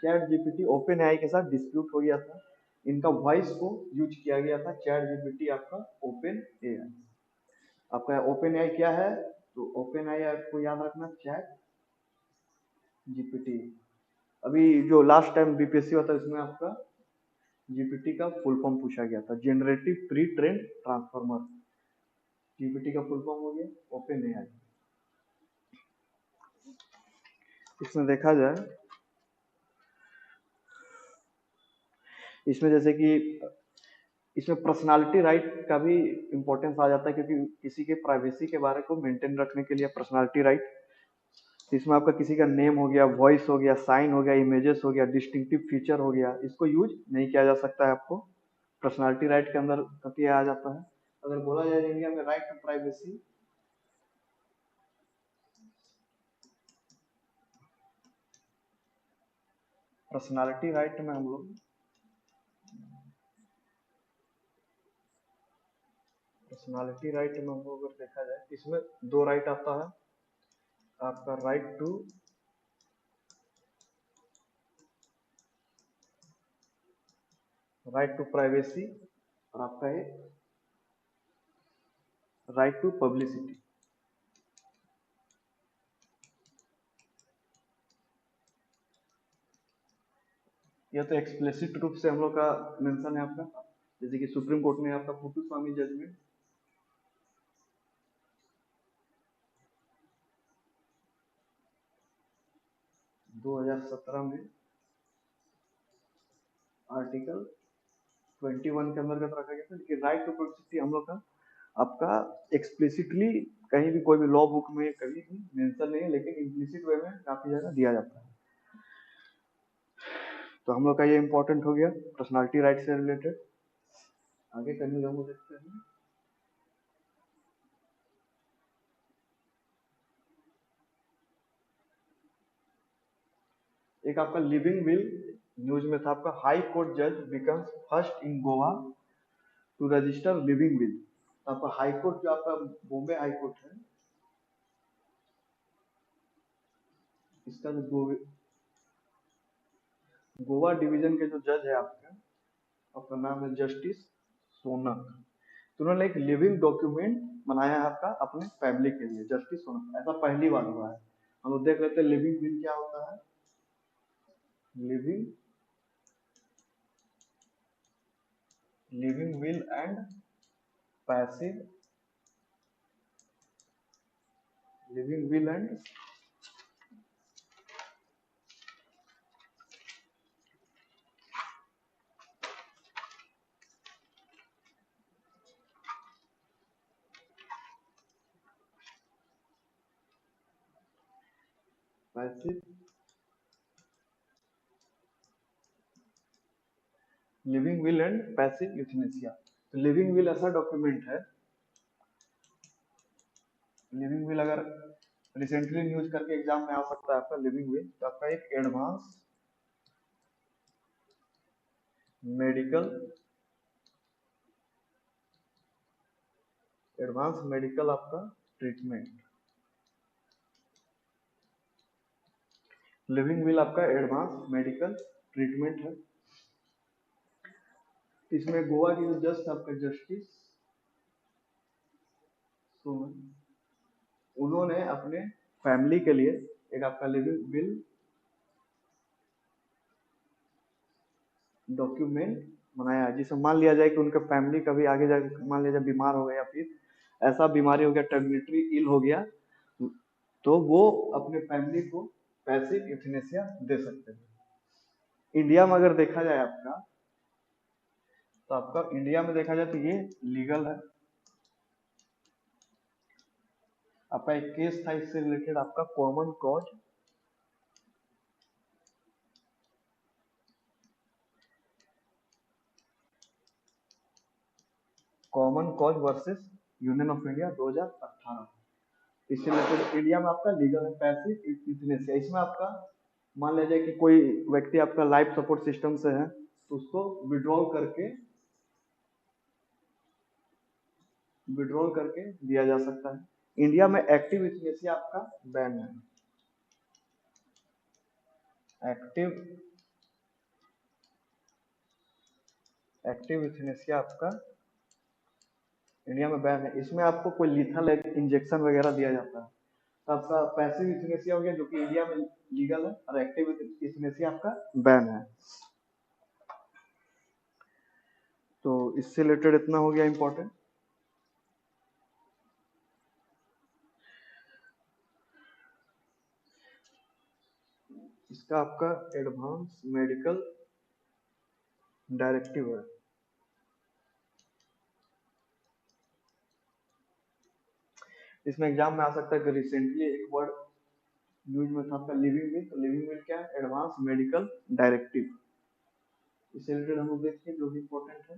चैट जीपीटी ओपन एआई के साथ डिस्प्यूट हो गया था, इनका वॉइस को यूज किया गया था चैट जीपीटी आपका ओपन एआई। आपका ओपन एआई क्या है, तो ओपन एआई आपको याद रखना चैट जीपीटी। अभी जो लास्ट टाइम बीपीएससी हुआ था इसमें आपका जीपीटी का फुल फॉर्म पूछा गया था, generative pre train transformer. GPT का फुल फॉर्म हो गया ओपन एआई। इसमें देखा जाए इसमें जैसे कि इसमें पर्सनालिटी राइट का भी इम्पोर्टेंस आ जाता है क्योंकि किसी के प्राइवेसी के बारे को मेंटेन रखने के लिए पर्सनालिटी राइट, इसमें आपका किसी का नेम हो गया, वॉइस हो गया, साइन हो गया, इमेजेस हो गया, डिस्टिंक्टिव फीचर हो गया, इसको यूज नहीं किया जा सकता है आपको पर्सनालिटी राइट के अंदर कभी आ जाता है। अगर बोला जाए इंडिया में right to privacy, personality right में हम लोग पर्सनालिटी राइट में हम लोग अगर देखा जाए इसमें दो राइट आता है, आपका राइट टू प्राइवेसी और आपका है राइट टू पब्लिसिटी। यह तो एक्सप्लिसिट रूप से हम लोग का मेंशन है आपका, जैसे कि सुप्रीम कोर्ट में आपका पुट्टू स्वामी जजमेंट 2017 में आर्टिकल 21 के अंतर्गत रखा गया था, लेकिन राइट टू पब्लिसिटी हम लोग का आपका एक्सप्लिसिटली कहीं भी कोई भी लॉ बुक में कभी भी मेंशन नहीं है, लेकिन इम्प्लिसिट वे में काफी ज्यादा दिया जाता है। तो हम लोग का ये इंपॉर्टेंट हो गया पर्सनालिटी राइट से रिलेटेड। आगे कंटिन्यू हम लोग देखते हैं। एक आपका लिविंग विल न्यूज में था, आपका हाई कोर्ट जज becomes first in Goa to register living will. आपका हाई कोर्ट जो आपका बॉम्बे हाई कोर्ट है, इसका जो गोवा डिवीजन के जो जज है आपका आपका नाम है जस्टिस सोनक, तो उन्होंने एक लिविंग डॉक्यूमेंट बनाया है आपका अपने फैमिली के लिए, जस्टिस सोनक। ऐसा पहली बार हुआ है। हम लोग देख लेते हैं लिविंग विल क्या होता है। Living living will and passive living will and passive living will and passive euthanasia. तो लिविंग विल ऐसा डॉक्यूमेंट है, लिविंग विल अगर रिसेंटली न्यूज करके एग्जाम में आ सकता है आपका लिविंग विल, तो आपका एक मेडिकल एडवांस मेडिकल आपका ट्रीटमेंट। लिविंग विल आपका एडवांस मेडिकल ट्रीटमेंट है। इसमें गोवा की जो जज आपका जस्टिस सोनक, उन्होंने अपने फैमिली के लिए एक आपका लिविंग विल डॉक्यूमेंट बनाया है, जिसे मान लिया जाए कि उनके फैमिली कभी आगे जाके मान लिया जाए बीमार हो गया या फिर ऐसा बीमारी हो गया, टर्मिनेटरी इल हो गया, तो वो अपने फैमिली को पैसिव यूथनेसिया दे सकते हैं। इंडिया में अगर देखा जाए आपका, तो आपका इंडिया में देखा जाए तो ये लीगल है। आपका एक केस था इससे रिलेटेड, आपका common cause versus union of India 2018। इससे रिलेटेड इंडिया में आपका लीगल है पैसिव यूथनेसिया। इसमें आपका मान लिया जाए कि कोई व्यक्ति आपका लाइफ सपोर्ट सिस्टम से है, तो उसको विड्रॉल करके दिया जा सकता है। इंडिया में एक्टिव यूथनेसिया आपका बैन है। एक्टिव यूथनेसिया आपका इंडिया में बैन है। इसमें आपको कोई लीथल इंजेक्शन वगैरह दिया जाता है। तो आपका पैसिव यूथनेसिया हो गया जो कि इंडिया में लीगल है, और एक्टिव यूथनेसिया आपका बैन है। तो इससे रिलेटेड इतना हो गया इंपॉर्टेंट। इसका आपका एडवांस मेडिकल डायरेक्टिव है। इसमें एग्जाम में आ सकता है कि रिसेंटली एक वर्ड न्यूज में था आपका लिविंग विल। तो लिविंग विल क्या है? Advance medical directive. इससे रिलेटेड हम लोग देखते हैं जो भी इंपॉर्टेंट है।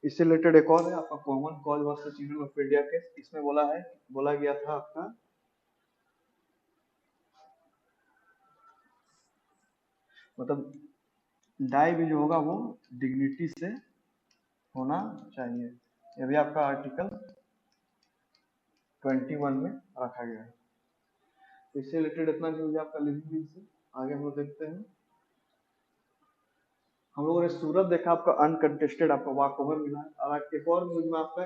इससे रिलेटेड एक और है आपका common cause versus union of India case. इसमें बोला गया था आपका मतलब डाई भी जो होगा वो डिग्निटी से होना चाहिए। ये भी आपका आर्टिकल 21 में रखा गया है। इससे रिलेटेड इतना न्यूज आपका लिविंग विल से। आगे हम लोग देखते हैं। हम लोगों ने सूरत देखा, आपका अनकंटेस्टेड आपका वॉक ओवर मिला है। और एक और न्यूज में आपका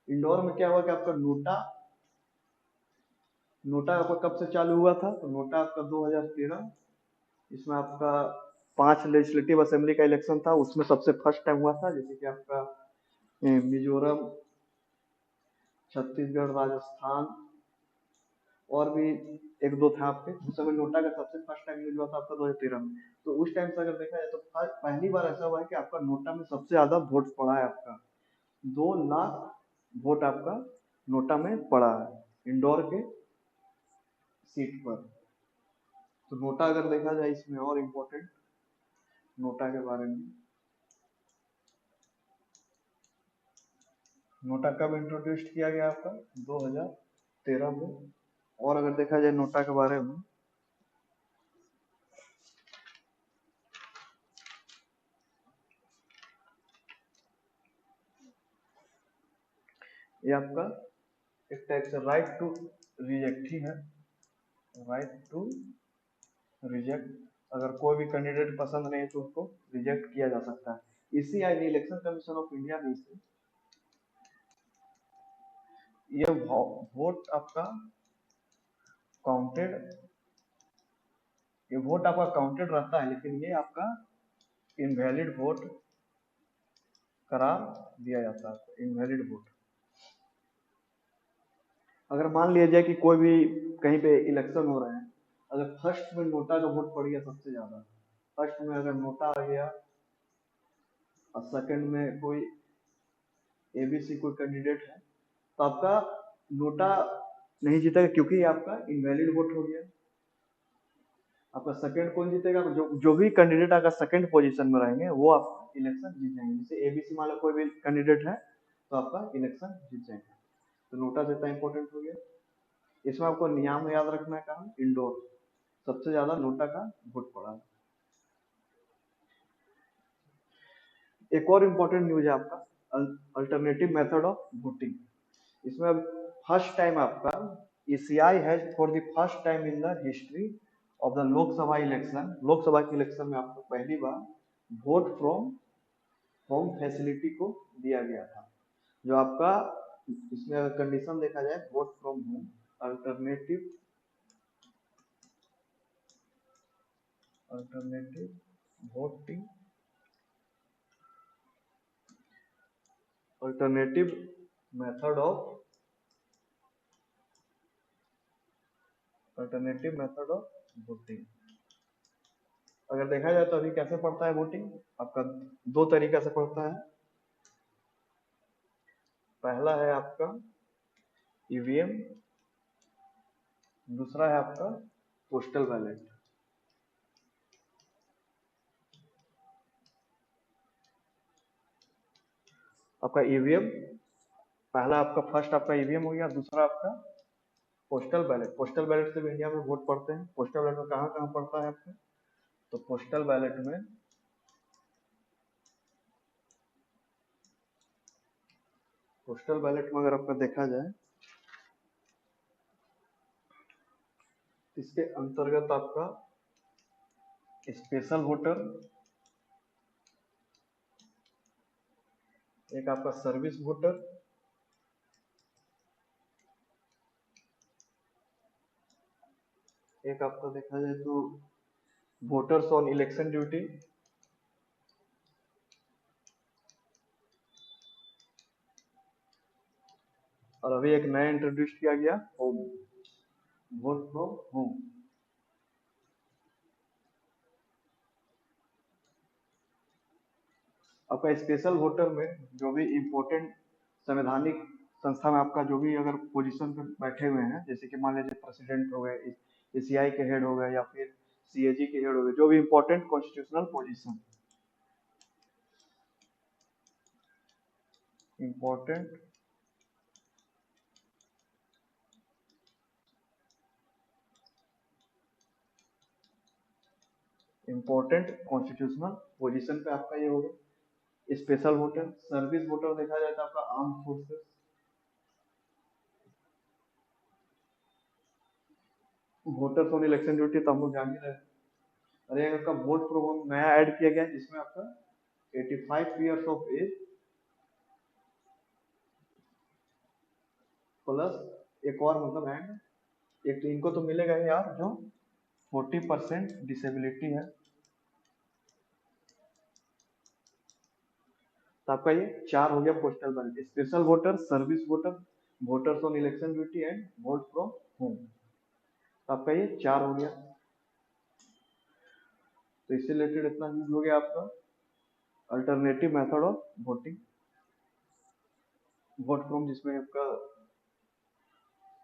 इंडोर में क्या हुआ कि आपका नोटा आपका कब से चालू हुआ था? तो नोटा आपका 2013। इसमें आपका 5 लेजिस्लेटिव असेंबली का इलेक्शन था, उसमें सबसे फर्स्ट टाइम हुआ था। जैसे कि आपका मिजोरम, छत्तीसगढ़, राजस्थान और भी एक दो था आपके। उस समय नोटा का सबसे फर्स्ट टाइम यूज हुआ था आपका 2013 में। तो उस टाइम से अगर देखा जाए तो पहली बार ऐसा हुआ है कि आपका नोटा में सबसे ज्यादा वोट पड़ा है। आपका 2 लाख वोट आपका नोटा में पड़ा है इंदौर के सीट पर। तो नोटा अगर देखा जाए इसमें और इम्पोर्टेंट नोटा के बारे में, नोटा कब इंट्रोड्यूस किया गया आपका? 2013 में। और अगर देखा जाए नोटा के बारे में, ये आपका एक टाइप से राइट टू रिजेक्ट ही है। राइट टू रिजेक्ट, अगर कोई भी कैंडिडेट पसंद नहीं है तो उसको रिजेक्ट किया जा सकता है। इसी आई इलेक्शन कमीशन ऑफ इंडिया ने इसे ये वोट आपका काउंटेड, ये वोट आपका काउंटेड रहता है, लेकिन ये आपका इनवैलिड वोट करार दिया जाता है। इनवैलिड वोट अगर मान लिया जाए कि कोई भी कहीं पे इलेक्शन हो रहे हैं, अगर फर्स्ट में नोटा का वोट पड़ गया सबसे ज्यादा, फर्स्ट में अगर नोटा आ गया और सेकंड में कोई एबीसी कोई कैंडिडेट है, तो आपका नोटा नहीं जीतेगा क्योंकि ये आपका इनवैलिड वोट हो गया। आपका सेकंड कौन जीतेगा? जो भी कैंडिडेट अगर सेकंड पोजीशन में रहेंगे वो आपका इलेक्शन जीत जाएंगे। जैसे एबीसी मान लो कोई भी कैंडिडेट है तो आपका इलेक्शन जीत जाएगा। तो नोटा से इतना इंपॉर्टेंट हो गया। इसमें आपको नियम याद रखना है, कहा इंडोर सबसे ज्यादा नोटा का वोट पड़ा है। एक और इम्पोर्टेंट न्यूज है आपका अल्टरनेटिव मेथड ऑफ वोटिंग। इसमें फर्स्ट टाइम आपका ECI has for the first time in the history of the Lok Sabha election, Lok Sabha के इलेक्शन में आपको पहली बार वोट फ्रॉम होम फैसिलिटी को दिया गया था। जो आपका इसमें अगर कंडीशन देखा जाए vote from home alternative alternative voting alternative method of voting. अगर देखा जाए तो अभी कैसे पड़ता है वोटिंग आपका, दो तरीका से पड़ता है। पहला है आपका ईवीएम, दूसरा है आपका पोस्टल बैलेट। आपका ईवीएम, पहला आपका फर्स्ट आपका ईवीएम हो गया, दूसरा आपका पोस्टल बैलेट। पोस्टल बैलेट से भी इंडिया में वोट पड़ते हैं। पोस्टल बैलेट में कहाँ कहाँ पड़ता है आपका, तो पोस्टल बैलेट में अगर आपका देखा जाए, इसके अंतर्गत आपका स्पेशल वोटर, एक आपका सर्विस वोटर, एक आपका देखा जाए तो वोटर्स ऑन इलेक्शन ड्यूटी, और अभी एक नया इंट्रोड्यूस किया गया होम, वोट फ्रॉम होम। आपका स्पेशल वोटर में जो भी इम्पोर्टेंट संवैधानिक संस्था में आपका जो भी अगर पोजीशन पे बैठे हुए हैं, जैसे कि मान लीजिए प्रेसिडेंट हो गए, एसीआई के हेड हो गए, या फिर सीएजी के हेड हो गए, जो भी important constitutional position, important important constitutional position पे आपका ये होगा स्पेशल वोटर। सर्विस वोटर देखा जाए तो आपका arm forces, voters on election duty तो हम लोग जान ही रहे हैं। अरे आपका वोट प्रोग्राम नया ऐड किया गया है, जिसमें आपका 85 ईयर्स ऑफ एज प्लस एक और मतलब एंड एक तो इनको तो मिलेगा ही यार, जो 40% डिसेबिलिटी है। तो आपका ये चार हो गया postal ballot, special voter, service voter, voters on election duty and vote from home. तो आपका ये चार हो गया। तो इससे रिलेटेड इतना यूज हो गया आपका alternative method of voting, vote from, जिसमें आपका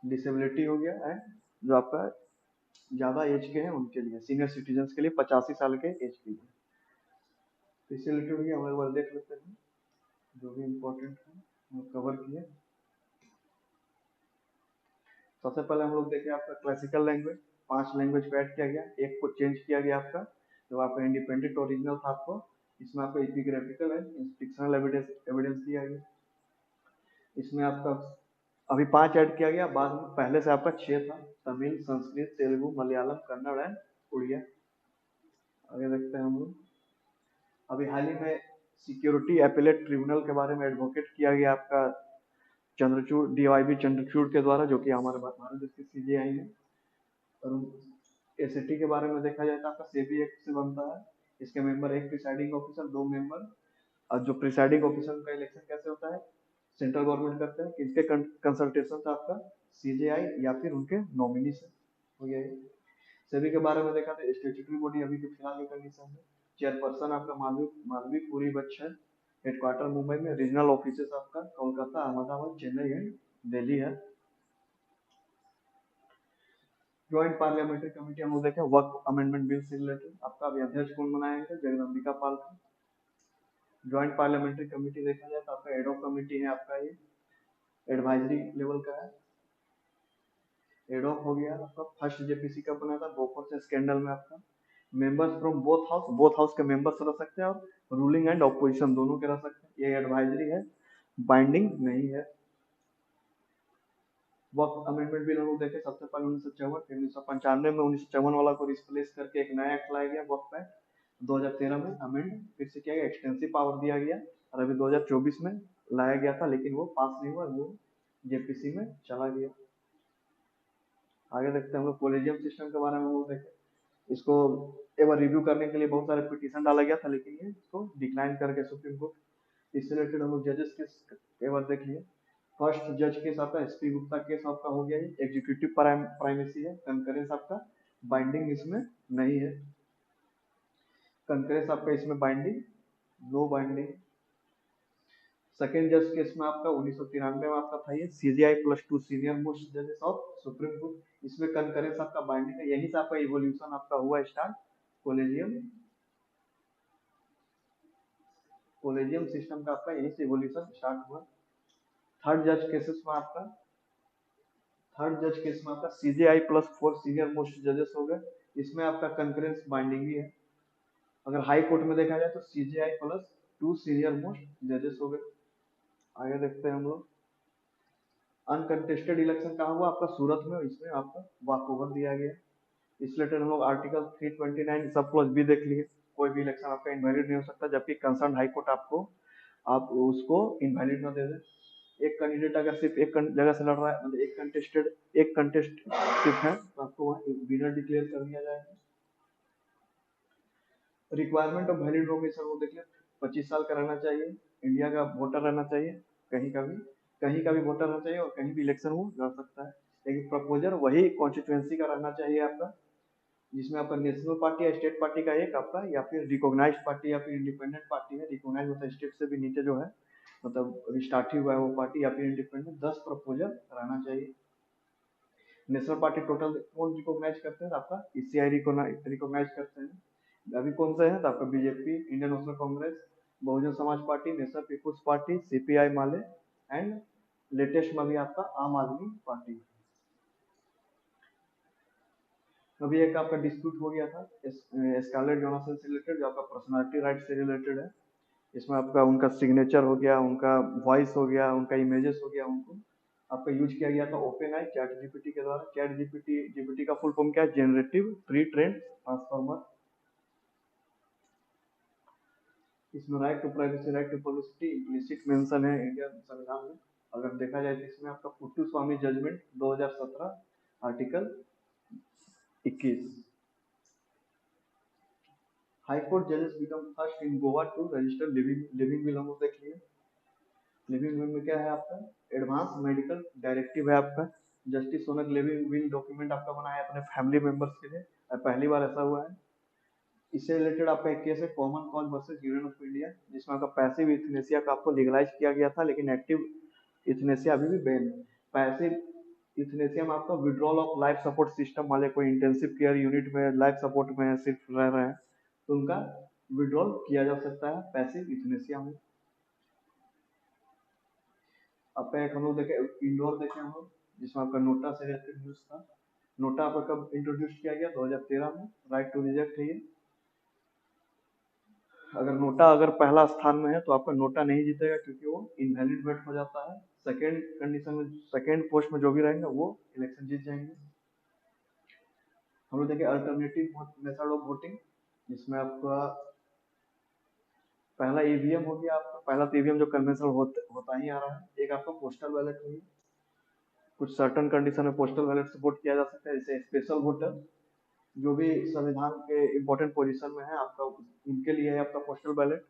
डिसेबिलिटी हो गया एंड जो आपका ज्यादा एज के हैं उनके लिए, सीनियर सिटीजन के लिए 85 साल के एज के लिए। तो इससे रिलेटेड हो गया, हम एक बार देख लेते हैं जो भी इम्पोर्टेंट है वो कवर किए। सबसे पहले हम लोग देखें आपका क्लासिकल लैंग्वेज, 5 लैंग्वेज को ऐड किया गया, एक को चेंज किया गया आपका जो आपका इंडिपेंडेंट ओरिजिनल था आपको, इसमें आपको epigraphical and inscriptional evidence evidence दिया गया। इसमें आपका अभी 5 ऐड किया गया, बाद में पहले से आपका 6 था, तमिल, संस्कृत, तेलुगु, मलयालम, कन्नड़ एंड उड़िया। आगे देखते हैं हम लोग। अभी हाल ही में सिक्योरिटी एपेलेट ट्रिब्यूनल के बारे में एडवोकेट किया गया आपका चंद्रचूड़, डीवाईबी चंद्रचूड़ के द्वारा, जो कि हमारे भारत देश के सीजेआई है। और एसएटी के बारे में देखा जाए तो आपका सेबी एक्ट से बनता है। इसके मेंबर एक प्रिसाइडिंग ऑफिसर, 2 मेंबर। और जो प्रिसाइडिंग ऑफिसर का इलेक्शन कैसे होता है, सेंट्रल गवर्नमेंट करते हैं, किसके कंसल्टेशन से, आपका सीजेआई या फिर उनके नॉमिनी से हो गया। सेबी के बारे में देखा तो स्टेचुटरी बॉडी अभी के फिलहाल की कंडीशन है। चेयरपर्सन आपका मालवी पूरी बच्चन, हेडक्वार्टर मुंबई में, रीजनल ऑफिस आपका कोलकाता, अहमदाबाद, चेन्नई एंड दिल्ली है। ज्वाइंट पार्लियामेंट्री कमेटी हम लोग देखें वक्त अमेंडमेंट बिल से रिलेटेड, आपका अभी अध्यक्ष कौन बनाया गया, जगदम्बिका पाल का। ज्वाइंट पार्लियामेंट्री कमेटी देखा जाए तो आपका एडॉक कमेटी है, आपका ये एडवाइजरी लेवल का है। एडॉक हो गया आपका फर्स्ट जेपीसी कब बना था, बोफोर्स स्कैंडल में। आपका मेंबर्स फ्रॉम बोथ हाउस के मेंबर्स रह सकते हैं, और रूलिंग एंड ऑपोजिशन दोनों के रह सकते हैं। ये एडवाइजरी है, बाइंडिंग नहीं है। वक्त अमेंडमेंट बिल हम लोग देखें, सबसे पहले 1954, 1995 में 1954 वाला को रिप्लेस करके एक नया एक्ट लाया गया वक्त एक्ट। 2013 में अमेंड फिर से किया गया, एक्सटेंसिव पावर दिया गया, और अभी 2024 में लाया गया था, लेकिन वो पास नहीं हुआ, वो जेपीसी में चला गया। आगे देखते हैं हम लोग कॉलेजियम सिस्टम के बारे में। वो देखें इसको एक बार रिव्यू करने के लिए बहुत सारे पिटीशन डाला गया था, लेकिन ये इसको डिक्लाइन करके सुप्रीम कोर्ट। इससे रिलेटेड हम लोग जजेस के एक बार देख लिए। फर्स्ट जज केस आपका एसपी गुप्ता केस आपका हो गया। ये एग्जीक्यूटिव प्राइमेसी है, कंकरेंस आपका बाइंडिंग इसमें नहीं है। कंकरेंस आपका इसमें बाइंडिंग, नो बाइंडिंग। सेकेंड जज केस में आपका 1993 में आपका था ये सीजीआई +2 सीनियर मोस्ट जजेस ऑफ सुप्रीम कोर्ट। इसमें कंकरेंस आपका बाइंडिंग है। यहीं से आपका इवोल्यूशन आपका हुआ स्टार्ट कॉलेजियम कॉलेजियम सिस्टम का आपका यहीं से इवोल्यूशन स्टार्ट हुआ। थर्ड जज केसेस में आपका थर्ड जज केस में आपका सीजीआई +4 सीनियर मोस्ट जजेस हो गए। इसमें आपका कंकरेंस बाइंडिंग ही है। अगर हाई कोर्ट में देखा जाए तो सीजीआई +2 सीनियर मोस्ट जजेस हो गए। आगे देखते हैं हम लोग। अनकंटेस्टेड इलेक्शन कहाँ हुआ आपका सूरत में, इसमें आपका वॉक ओवर दिया गया। इस रिलेटेड हम लोग आर्टिकल 329 सब क्लॉज बी देख लिए। कोई भी इलेक्शन आपका इनवैलिड नहीं हो सकता जबकि कंसर्न हाई कोर्ट आपको आप उसको इनवैलिड ना दे दे। एक कैंडिडेट अगर सिर्फ एक जगह से लड़ रहा है, मतलब एक कंटेस्ट सिर्फ है, तो आपको वहाँ विनर डिक्लेयर कर दिया जाएगा। रिक्वायरमेंट ऑफ वैलिड वोकेशन वो देखिए 25 साल का रहना चाहिए, इंडिया का वोटर रहना चाहिए, कहीं का भी वोटर रहना चाहिए और कहीं भी इलेक्शन वो लड़ सकता है। लेकिन प्रपोजर वही कॉन्स्टिट्यूएंसी का रहना चाहिए आपका, जिसमें आपका नेशनल पार्टी या स्टेट पार्टी का एक आपका, या फिर रिकॉग्नाइज्ड पार्टी या फिर इंडिपेंडेंट पार्टी है। रिकॉग्नाइज होता है स्टेट से भी नीचे जो है, मतलब स्टार्ट ही हुआ है वो पार्टी, या फिर इंडिपेंडेंट 10 प्रपोजल रहना चाहिए। नेशनल पार्टी टोटल कौन रिकॉग्नाइज करते हैं, तो आपका ईसीआई रिकॉग्नाइज करते हैं। अभी कौन सा है, तो आपका BJP, Indian National Congress, Bahujan Samaj Party, National People's Party, CPI Maale and latest में भी आपका आम आदमी पार्टी। अभी एक आपका डिस्प्यूट हो गया था स्कारलेट जोहानसन से रिलेटेड, जो आपका पर्सनालिटी राइट से रिलेटेड है। इसमें आपका उनका सिग्नेचर हो गया, उनका वॉइस हो गया, उनका इमेजेस हो गया, उनको आपका यूज किया गया था ओपन आई चैट जीपीटी के द्वारा। चैट जीपीटी का फुल फॉर्म क्या है, जनरेटिव प्री ट्रेन ट्रांसफॉर्मर। इसमें right to privacy, right to publicity implicit mention है इंडियन संविधान में। अगर देखा जाए तो इसमें आपका Puttaswamy judgment 2017 article 21। High court जजेस become first in Goa to register living will, हम लोग देख लिए। लिविंग विल में क्या है आपका, एडवांस मेडिकल डायरेक्टिव है आपका। Justice Shaunak living will document आपका बनाया है अपने फैमिली मेंबर्स के लिए, और पहली बार ऐसा हुआ है। इससे रिलेटेड आपका एक केस है common cause versus union of India, जिसमें आपका पैसिव यूथनेसिया का आपको लीगलाइज किया गया था, लेकिन एक्टिव यूथनेसिया अभी भी बैन है। पैसिव यूथनेसिया में आपका withdrawal of life support system वाले कोई इंटेंसिव केयर यूनिट में लाइफ सपोर्ट में सिर्फ रह रहे हैं, तो उनका विड्रॉल किया जा सकता है पैसिव यूथनेसिया में। आपका एक हम लोग देखे इंडोर देखे हम लोग, जिसमें आपका नोटा से रिलेटेड न्यूज था। नोटा आपका कब इंट्रोड्यूस किया गया, 2013 में। राइट टू रिजेक्ट है ये। अगर नोटा अगर पहला स्थान में है तो आपका नोटा नहीं जीतेगा, क्योंकि वो इनवैलिड वेट हो जाता है। सेकेंड कंडीशन में, सेकेंड पोस्ट में जो भी रहेंगे वो इलेक्शन जीत जाएंगे। हम लोग देखें अल्टरनेटिव मेथड ऑफ वोटिंग, जिसमें आपका पहला ईवीएम हो गया। आपका पहला तो ईवीएम जो कन्वेंशनल होता ही आ रहा है। एक आपका पोस्टल बैलेट हो गया। कुछ सर्टन कंडीशन में पोस्टल बैलेट से वोट किया जा सकता है, जैसे स्पेशल वोटर जो भी संविधान के इंपॉर्टेंट पोजीशन में है आपका, उनके लिए है आपका postal ballot.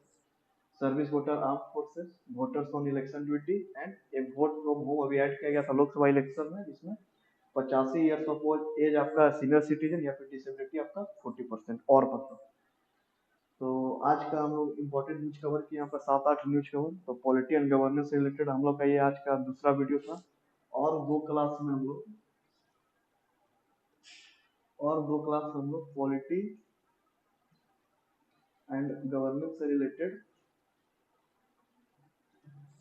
Service voter, arm forces, voters on election duty and एक वोट फ्रॉम होम अभी ऐड किया गया था लोकसभा इलेक्शन में, जिसमें 85 ईयर्स ऑफ एज आपका सीनियर सिटीजन, या फिर डिसेबिलिटी आपका 40% और पता। तो आज का हम लोग इम्पोर्टेंट न्यूज कवर किए यहाँ पर 7-8 न्यूज कवर। तो पॉलिटी एंड गवर्नेंस से रिलेटेड हम लोग का ये आज का दूसरा वीडियो था। और दो क्लास में हम लोग पॉलिटी एंड गवर्नेंस से रिलेटेड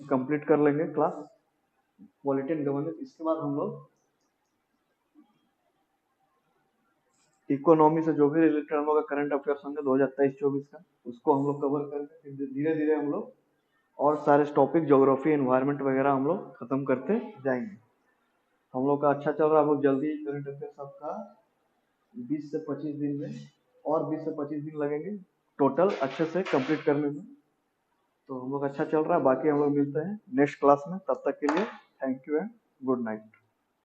कंप्लीट कर लेंगे क्लास, पॉलिटी एंड गवर्नेंस। इसके बाद हम लोग इकोनॉमी से जो भी रिलेटेड हम लोग का करंट अफेयर्स होंगे 2023-24 का, उसको हम लोग कवर करके फिर धीरे धीरे हम लोग और सारे टॉपिक ज्योग्राफी एनवायरनमेंट वगैरह हम लोग खत्म करते जाएंगे। हम लोग का अच्छा चल रहा है। हम लोग जल्दी करंट अफेयर्स आपका 20 से 25 दिन में, और 20 से 25 दिन लगेंगे टोटल अच्छे से कंप्लीट करने में। तो हम लोग अच्छा चल रहा है। बाकी हम लोग मिलते हैं नेक्स्ट क्लास में, तब तक के लिए thank you and good night.